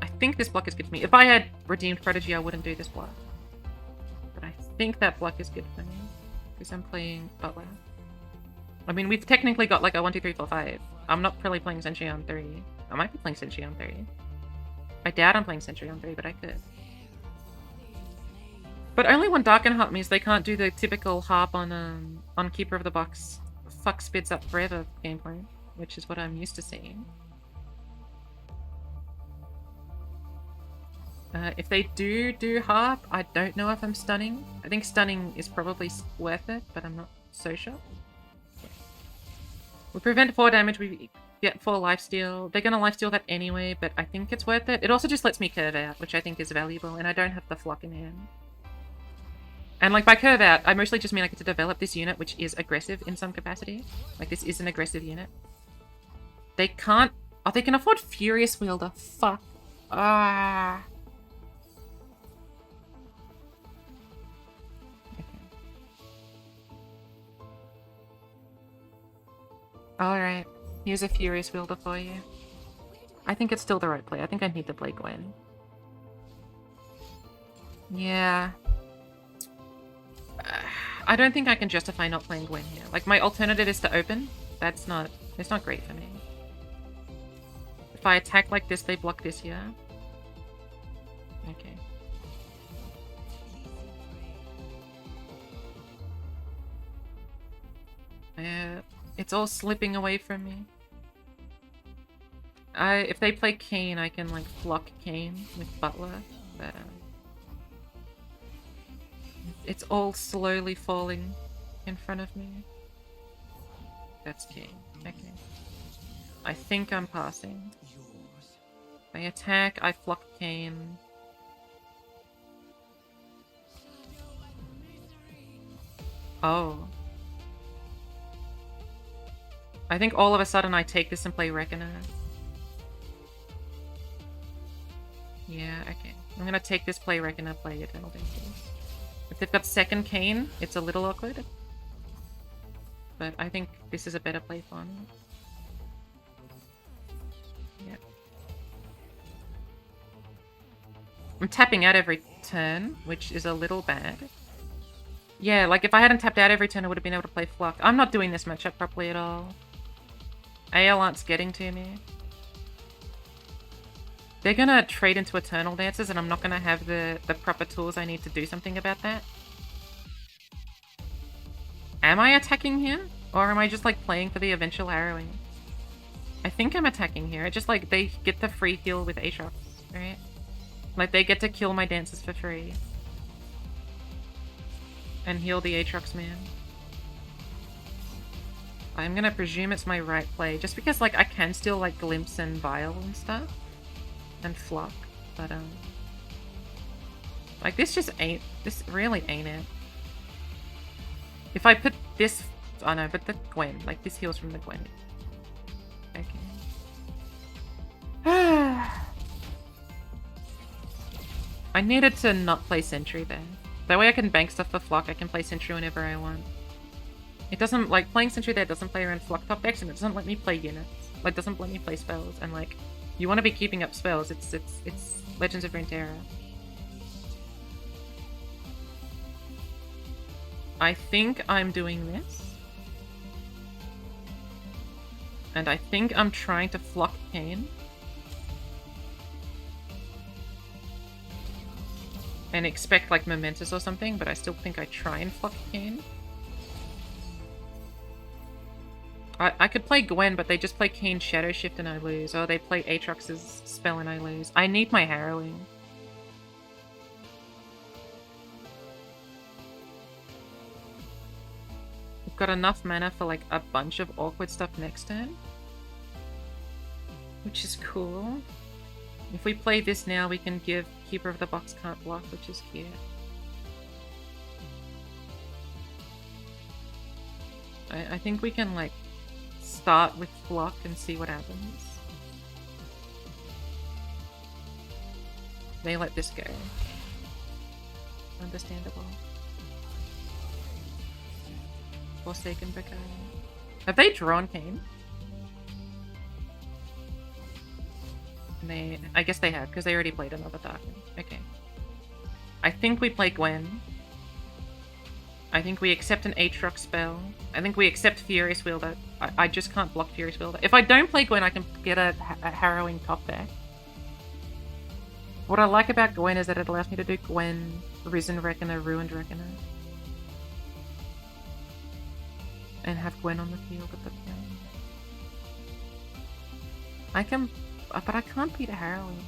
I think this block is good for me. If I had Redeemed Prodigy, I wouldn't do this block. But I think that block is good for me because I'm playing Butler. I mean, we've technically got like a 1, 2, 3, 4, 5. I'm not really playing Sentry on 3. I might be playing Sentry on 3. I doubt I'm playing Sentry on 3, but I could. But only 1 Darken Harp means they can't do the typical harp on Keeper of the Box fuck Spidz up forever gameplay, which is what I'm used to seeing. If they do harp, I don't know if I'm stunning. I think stunning is probably worth it, but I'm not so sure. We prevent 4 damage, we get 4 lifesteal. They're gonna lifesteal that anyway, but I think it's worth it. It also just lets me curve out, which I think is valuable, and I don't have the flock in hand. And like by curve out, I mostly just mean I get to develop this unit, which is aggressive in some capacity. Like this is an aggressive unit. They can't... Oh, they can afford Furious Wielder. Fuck. Ah. Alright, here's a Furious Wielder for you. I think it's still the right play. I think I need to play Gwen. Yeah. I don't think I can justify not playing Gwen here. Like, my alternative is to open. It's not great for me. If I attack like this, they block this here. Okay. It's all slipping away from me. If they play Kayn, I can like block Kayn with Butler, but it's all slowly falling in front of me. That's Kayn. Okay. I think I'm passing. They attack, I flock Kayn. Oh. I think all of a sudden I take this and play Reckoner. Yeah, okay. I'm gonna take this, play Reckoner, play Eternal Dangers. If they've got second Kayn, it's a little awkward. But I think this is a better play for me. Yep. I'm tapping out every turn, which is a little bad. Yeah, like if I hadn't tapped out every turn, I would have been able to play Flock. I'm not doing this matchup properly at all. eolant's getting to me. They're gonna trade into Eternal Dances, and I'm not gonna have the proper tools I need to do something about that. Am I attacking here? Or am I just like playing for the eventual harrowing? I think I'm attacking here. It's just like they get the free heal with Aatrox, right? Like they get to kill my dancers for free. And heal the Aatrox man. I'm gonna presume it's my right play, just because like I can still like glimpse and vial and stuff. And flock, but like this just ain't, this really ain't it. If I put this, oh no, but the Gwen, like this heals from the Gwen. Okay. I needed to not play Sentry there. That way I can bank stuff for Flock, I can play Sentry whenever I want. It doesn't, like, playing Sentry there doesn't play around Flock top decks, and it doesn't let me play units. Like, doesn't let me play spells, and like, you want to be keeping up spells, it's Legends of Runeterra. I think I'm doing this. And I think I'm trying to flock Kayn. And expect like Momentous or something, but I still think I try and flock Kayn. I could play Gwen, but they just play Kayn Shadow Shift and I lose. Or they play Aatrox's spell and I lose. I need my harrowing. We've got enough mana for like a bunch of awkward stuff next turn. Which is cool. If we play this now, we can give Keeper of the Box can't block, which is cute. I think we can like start with block and see what happens. They let this go. Understandable. Forsaken Baccarat. Have they drawn Kayn? I guess they have, because they already played another Darkness. Okay. I think we play Gwen. I think we accept an Aatrox spell. I think we accept Furious Wielder. I just can't block Furious Wielder. If I don't play Gwen, I can get a harrowing top deck. What I like about Gwen is that it allows me to do Gwen, Risen Reckoner, Ruined Reckoner. And have Gwen on the field at the play. I can... But I can't beat a harrowing.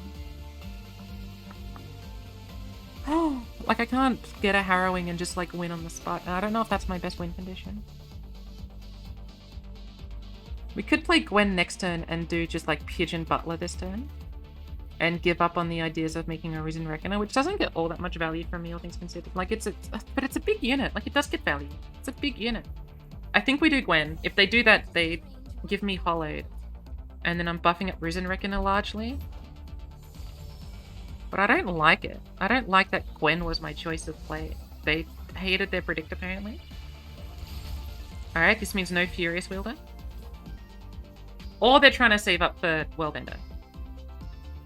Oh, like I can't get a harrowing and just like win on the spot. And I don't know if that's my best win condition. We could play Gwen next turn and do just like Pigeon Butler this turn. And give up on the ideas of making a Risen Reckoner, which doesn't get all that much value from me, all things considered. Like, but it's a big unit. Like, it does get value. It's a big unit. I think we do Gwen. If they do that, they give me Hollowed. And then I'm buffing up Risen Reckoner largely. But I don't like it. I don't like that Gwen was my choice of play. They hated their Predict, apparently. Alright, this means no Furious Wielder. Or they're trying to save up for Worldender.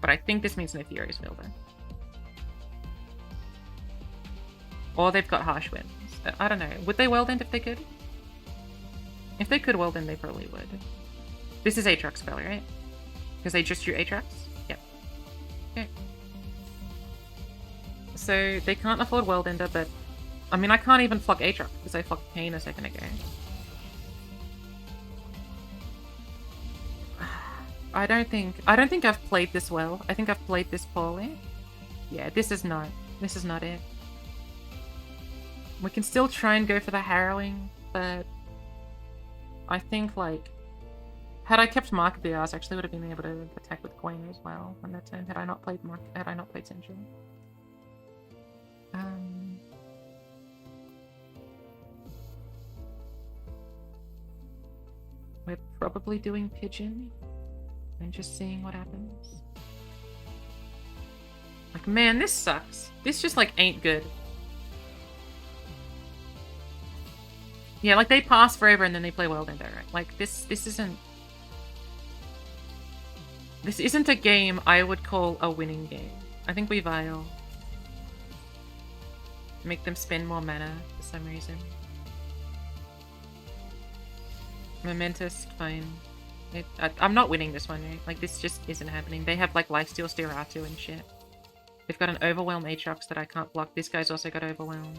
But I think this means no Furious Wielder. Or they've got Harsh Winds. I don't know. Would they Worldend if they could? If they could Worldend, they probably would. This is Aatrox spell, right? Because they just drew Aatrox? Yep. Okay. So they can't afford Worldender, but... I mean, I can't even flock Aatrox because I flocked Kayn a second ago. I don't think I've played this well. I think I've played this poorly. Yeah, this is not it. We can still try and go for the Harrowing, but I think, like, had I kept Mark Biars, I actually would have been able to attack with Gwen as well on that turn. Had I not played Sentry. We're probably doing Pigeon and just seeing what happens. Like, man, this sucks. This just, like, ain't good. Yeah, like, they pass forever and then they play Worldender, right? Like, this isn't... This isn't a game I would call a winning game. I think we Vial. Make them spend more mana for some reason. Momentous, fine. I'm not winning this one, right? Like, this just isn't happening. They have, like, Lifesteal Steratu and shit. They've got an Overwhelm Aatrox that I can't block. This guy's also got Overwhelm.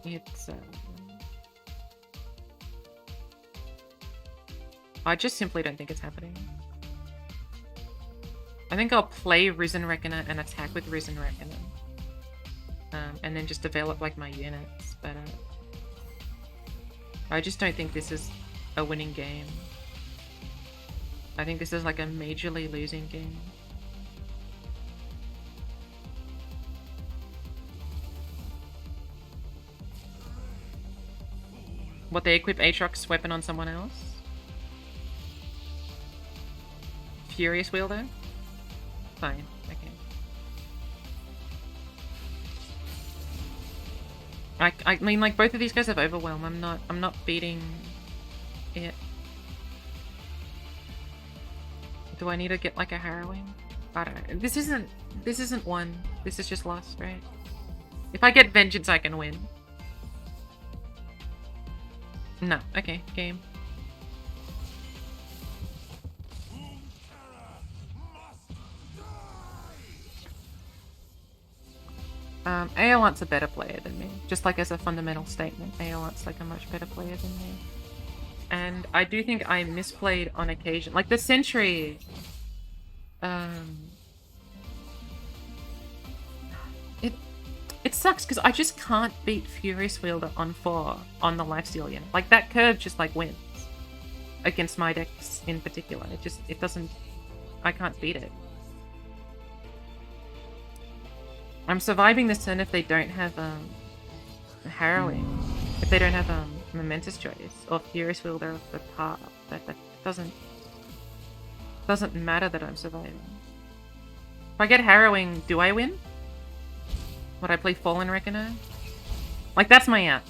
It's, I just simply don't think it's happening. I think I'll play Risen Reckoner and attack with Risen Reckoner. And then just develop, like, my units, but, I just don't think this is a winning game. I think this is like a majorly losing game. What, they equip Aatrox weapon on someone else? Furious Wielder? Fine, okay. I mean, like, both of these guys have Overwhelm. I'm not beating it. Do I need to get, like, a Harrowing? I don't know. This isn't one. This is just lost, right? If I get Vengeance, I can win. No. Okay, game. Eolant's a better player than me. Just like as a fundamental statement, Eolant's like a much better player than me. And I do think I misplayed on occasion. Like the Sentry... It sucks because I just can't beat Furious Wielder on 4 on the Lifesteal unit. Like that curve just like wins. Against my decks in particular. It doesn't... I can't beat it. I'm surviving this turn if they don't have Harrowing. If they don't have Momentous Choice or Furious Wielder of the path. That doesn't matter that I'm surviving. If I get Harrowing, do I win? Would I play Fallen Reckoner? Like that's my out.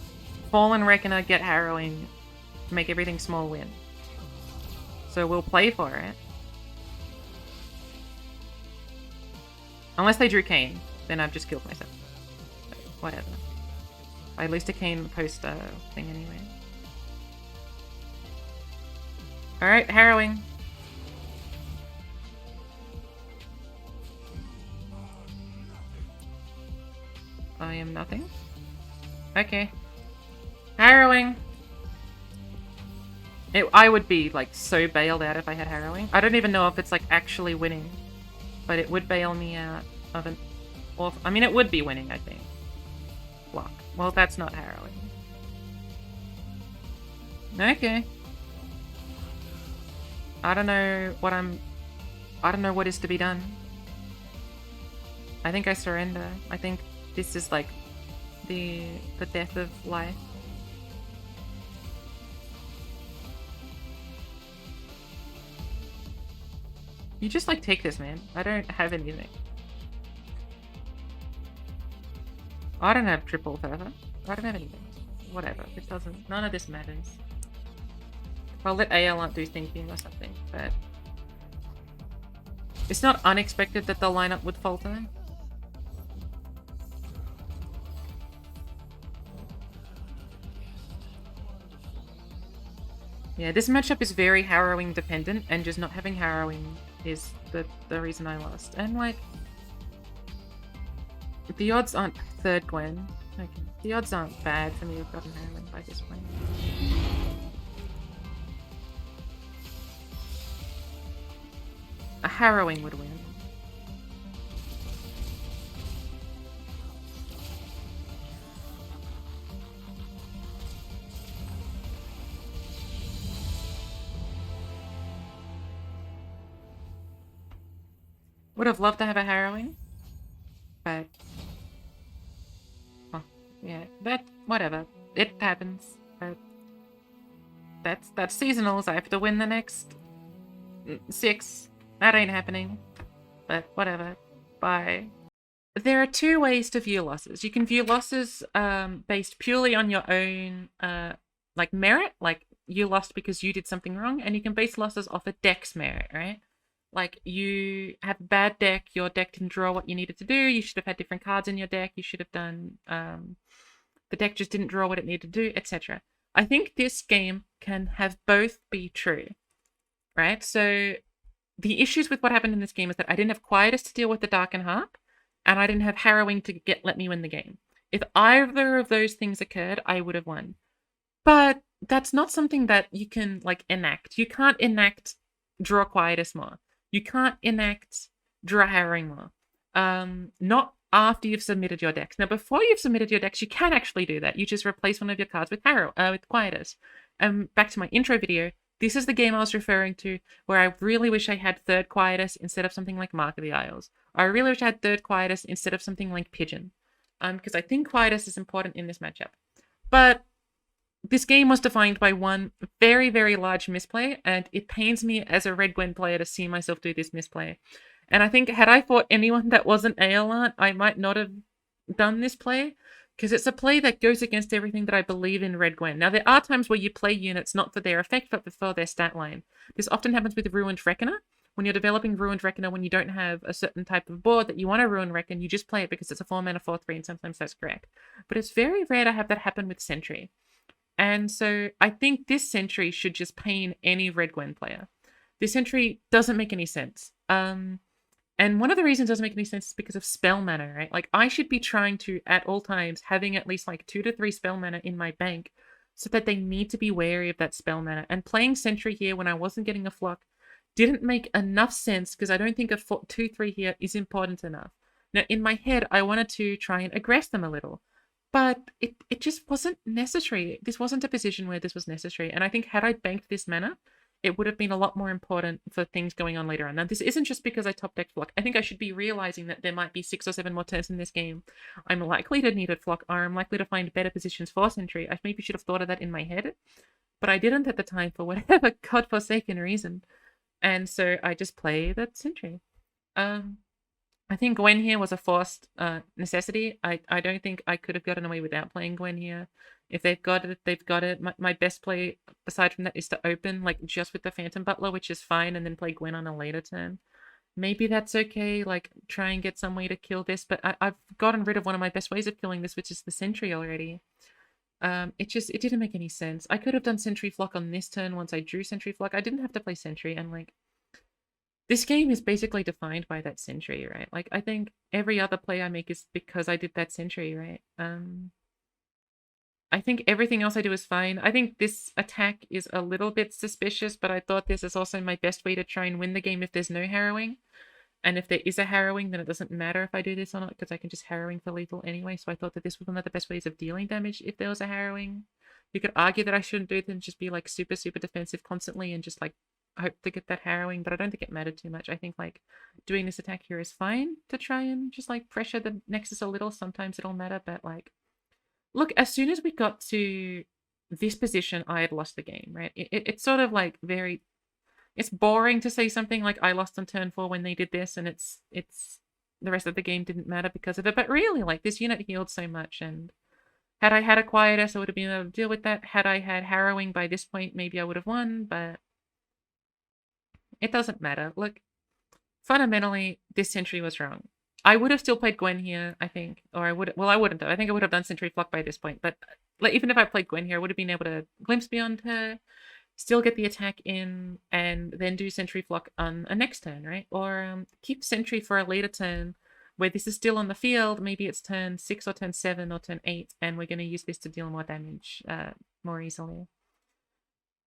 Fallen Reckoner, get Harrowing, make everything small, win. So we'll play for it. Unless they drew Kayn. Then I've just killed myself. But whatever. I at least a Kayn post thing anyway. Alright, Harrowing. I am nothing. Okay. Harrowing. I would be like so bailed out if I had Harrowing. I don't even know if it's like actually winning. But it would bail me out of an... Or, I mean, it would be winning, I think. Block. Well, that's not Harrowing. Okay. I don't know what is to be done. I think I surrender. I think this is like the death of life. You just like take this, man. I don't have anything. I don't have triple further. I don't have anything. Whatever. This doesn't. None of this matters. I'll let eolant do thinking or something, but it's not unexpected that the lineup would falter. Yeah, this matchup is very harrowing dependent, and just not having harrowing is the reason I lost. And like, the odds aren't third Gwen. Okay. The odds aren't bad for me to have gotten harrowing by this point. A harrowing would win. Would have loved to have a harrowing, but oh, yeah, but whatever. It happens. But that's seasonals. I have to win the next 6. That ain't happening. But whatever. Bye. There are 2 ways to view losses. You can view losses based purely on your own like merit, like you lost because you did something wrong, and you can base losses off a deck's merit, right? Like, you have a bad deck, your deck didn't draw what you needed to do, you should have had different cards in your deck, you should have done, the deck just didn't draw what it needed to do, etc. I think this game can have both be true, right? So, the issues with what happened in this game is that I didn't have Quietus to deal with the Dark and Harp, and I didn't have Harrowing to let me win the game. If either of those things occurred, I would have won. But that's not something that you can, like, enact. You can't enact draw Quietus more. You can't enact draw Harrowing more. Not after you've submitted your decks. Now, before you've submitted your decks, you can actually do that. You just replace one of your cards with with Quietus. Back to my intro video, this is the game I was referring to, where I really wish I had third Quietus instead of something like Mark of the Isles. I really wish I had third Quietus instead of something like Pigeon. Because I think Quietus is important in this matchup. But this game was defined by one very, very large misplay, and it pains me as a Red Gwen player to see myself do this misplay. And I think had I fought anyone that wasn't eolant, I might not have done this play, because it's a play that goes against everything that I believe in Red Gwen. Now, there are times where you play units not for their effect, but for their stat line. This often happens with Ruined Reckoner. When you're developing Ruined Reckoner, when you don't have a certain type of board that you want to Ruin Reckon, you just play it because it's a 4-mana 4/3, and sometimes that's correct. But it's very rare to have that happen with Sentry. And so I think this Sentry should just pain any Red Gwen player. This Sentry doesn't make any sense. And one of the reasons it doesn't make any sense is because of spell mana, right? Like, I should be trying to, at all times, having at least like 2 to 3 spell mana in my bank so that they need to be wary of that spell mana. And playing Sentry here when I wasn't getting a flock didn't make enough sense, because I don't think a 2/3 here is important enough. Now, in my head, I wanted to try and aggress them a little. But it just wasn't necessary. This wasn't a position where this was necessary. And I think had I banked this mana, it would have been a lot more important for things going on later on. Now, this isn't just because I top decked Flock. I think I should be realizing that there might be 6 or 7 more turns in this game. I'm likely to need a Flock, or I'm likely to find better positions for Sentry. I maybe should have thought of that in my head, but I didn't at the time for whatever godforsaken reason. And so I just play that Sentry. I think Gwen here was a forced necessity. I don't think I could have gotten away without playing Gwen here. If they've got it, they've got it. My best play, aside from that, is to open, like, just with the Phantom Butler, which is fine, and then play Gwen on a later turn. Maybe that's okay, like, try and get some way to kill this, but I've gotten rid of one of my best ways of killing this, which is the Sentry already. It didn't make any sense. I could have done Sentry Flock on this turn once I drew Sentry Flock. I didn't have to play Sentry, and, like, this game is basically defined by that Sentry, right? Like, I think every other play I make is because I did that Sentry, right? I think everything else I do is fine. I think this attack is a little bit suspicious, but I thought this is also my best way to try and win the game if there's no harrowing. And if there is a harrowing, then it doesn't matter if I do this or not, because I can just harrowing for lethal anyway. So I thought that this was one of the best ways of dealing damage if there was a harrowing. You could argue that I shouldn't do them, just be like super, super defensive constantly and just like hope to get that harrowing, but I don't think it mattered too much. I think like doing this attack here is fine to try and just like pressure the Nexus a little. Sometimes it'll matter, but like, look, as soon as we got to this position, I had lost the game, right? It's sort of like very, it's boring to say something like I lost on turn 4 when they did this, and it's the rest of the game didn't matter because of it. But really, like, this unit healed so much, and had I had a Quietus, I would have been able to deal with that. Had I had Harrowing by this point, maybe I would have won, but it doesn't matter. Look, fundamentally, this Sentry was wrong. I would have still played Gwen here, I think. Or I would, well, I wouldn't have. I think I would have done Sentry Flock by this point. But like, even if I played Gwen here, I would have been able to glimpse beyond her, still get the attack in, and then do Sentry Flock on a next turn, right? Or keep Sentry for a later turn where this is still on the field. Maybe it's turn 6 or turn 7 or turn 8, and we're going to use this to deal more damage more easily.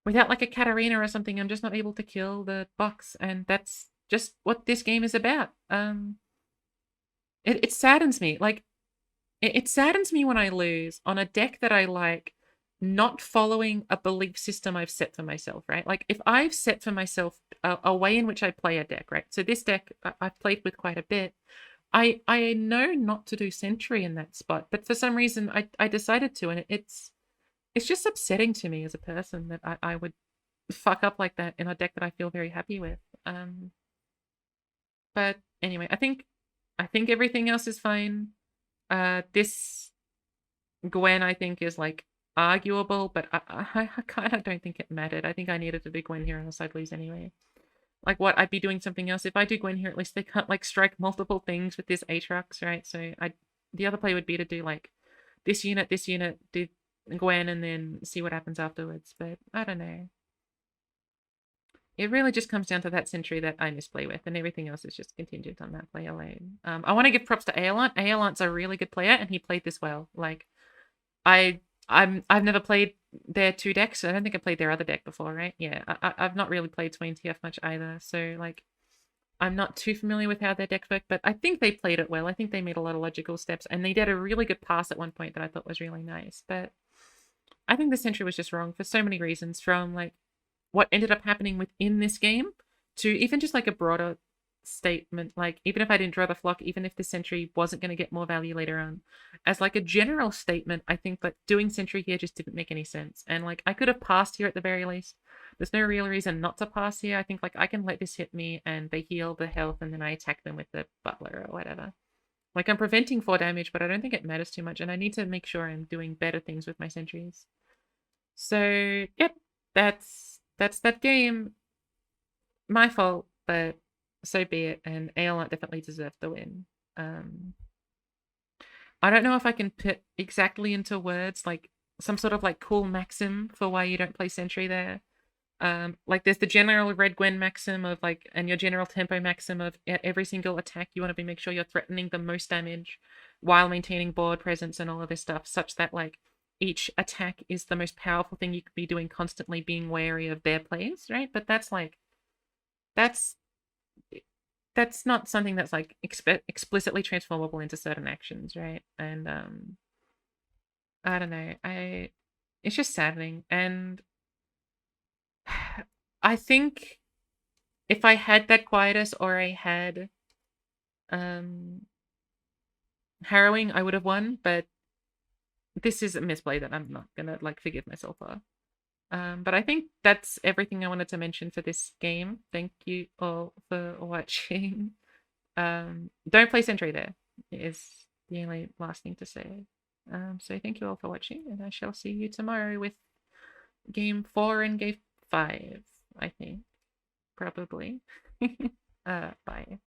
Without like a Katarina or something, I'm just not able to kill the box, and that's just what this game is about. It saddens me. Like, it saddens me when I lose on a deck that I like, not following a belief system I've set for myself, right? Like, if I've set for myself a way in which I play a deck, right? So this deck I've played with quite a bit. I know not to do Sentry in that spot, but for some reason I decided to, and it's just upsetting to me as a person that I would fuck up like that in a deck that I feel very happy with. But anyway, I think everything else is fine. This Gwen, I think, is like arguable, but I kind of don't think it mattered. I think I needed to do Gwen here else I'd lose anyway. Like, what, I'd be doing something else. If I do Gwen here, at least they can't like strike multiple things with this Aatrox, right? So the other play would be to do like this unit, do Gwen, and then see what happens afterwards. But I don't know. It really just comes down to that Sentry that I misplay with, and everything else is just contingent on that play alone. I want to give props to eolant. eolant's a really good player, and he played this well. Like, I've never played their 2 decks. I don't think I played their other deck before, right? Yeah, I've not really played Swain TF much either, so like, I'm not too familiar with how their decks work, but I think they played it well. I think they made a lot of logical steps, and they did a really good pass at one point that I thought was really nice. But I think the Sentry was just wrong for so many reasons, from like what ended up happening within this game to even just like a broader statement. Like, even if I didn't draw the flock, even if the Sentry wasn't going to get more value later on, as like a general statement, I think that doing Sentry here just didn't make any sense. And like, I could have passed here at the very least. There's no real reason not to pass here. I think like I can let this hit me and they heal the health, and then I attack them with the butler or whatever. Like, I'm preventing 4 damage, but I don't think it matters too much, and I need to make sure I'm doing better things with my sentries. So yep, that's that game. My fault, but so be it. And eolant definitely deserved the win. I don't know if I can put exactly into words like some sort of like cool maxim for why you don't play sentry there. Like, there's the general red Gwen maxim of like, and your general tempo maxim of at every single attack you want to make sure you're threatening the most damage while maintaining board presence and all of this stuff, such that like each attack is the most powerful thing you could be doing, constantly being wary of their plays, right? But that's like, that's not something that's like explicitly transformable into certain actions, right? And I don't know, it's just saddening. And I think if I had that quietus or I had harrowing, I would have won, but this is a misplay that I'm not gonna like forgive myself for. But I think that's everything I wanted to mention for this game. Thank you all for watching. Don't play sentry there is the only last thing to say. So thank you all for watching, and I shall see you tomorrow with game 4 and game 5, I think. Probably. Bye.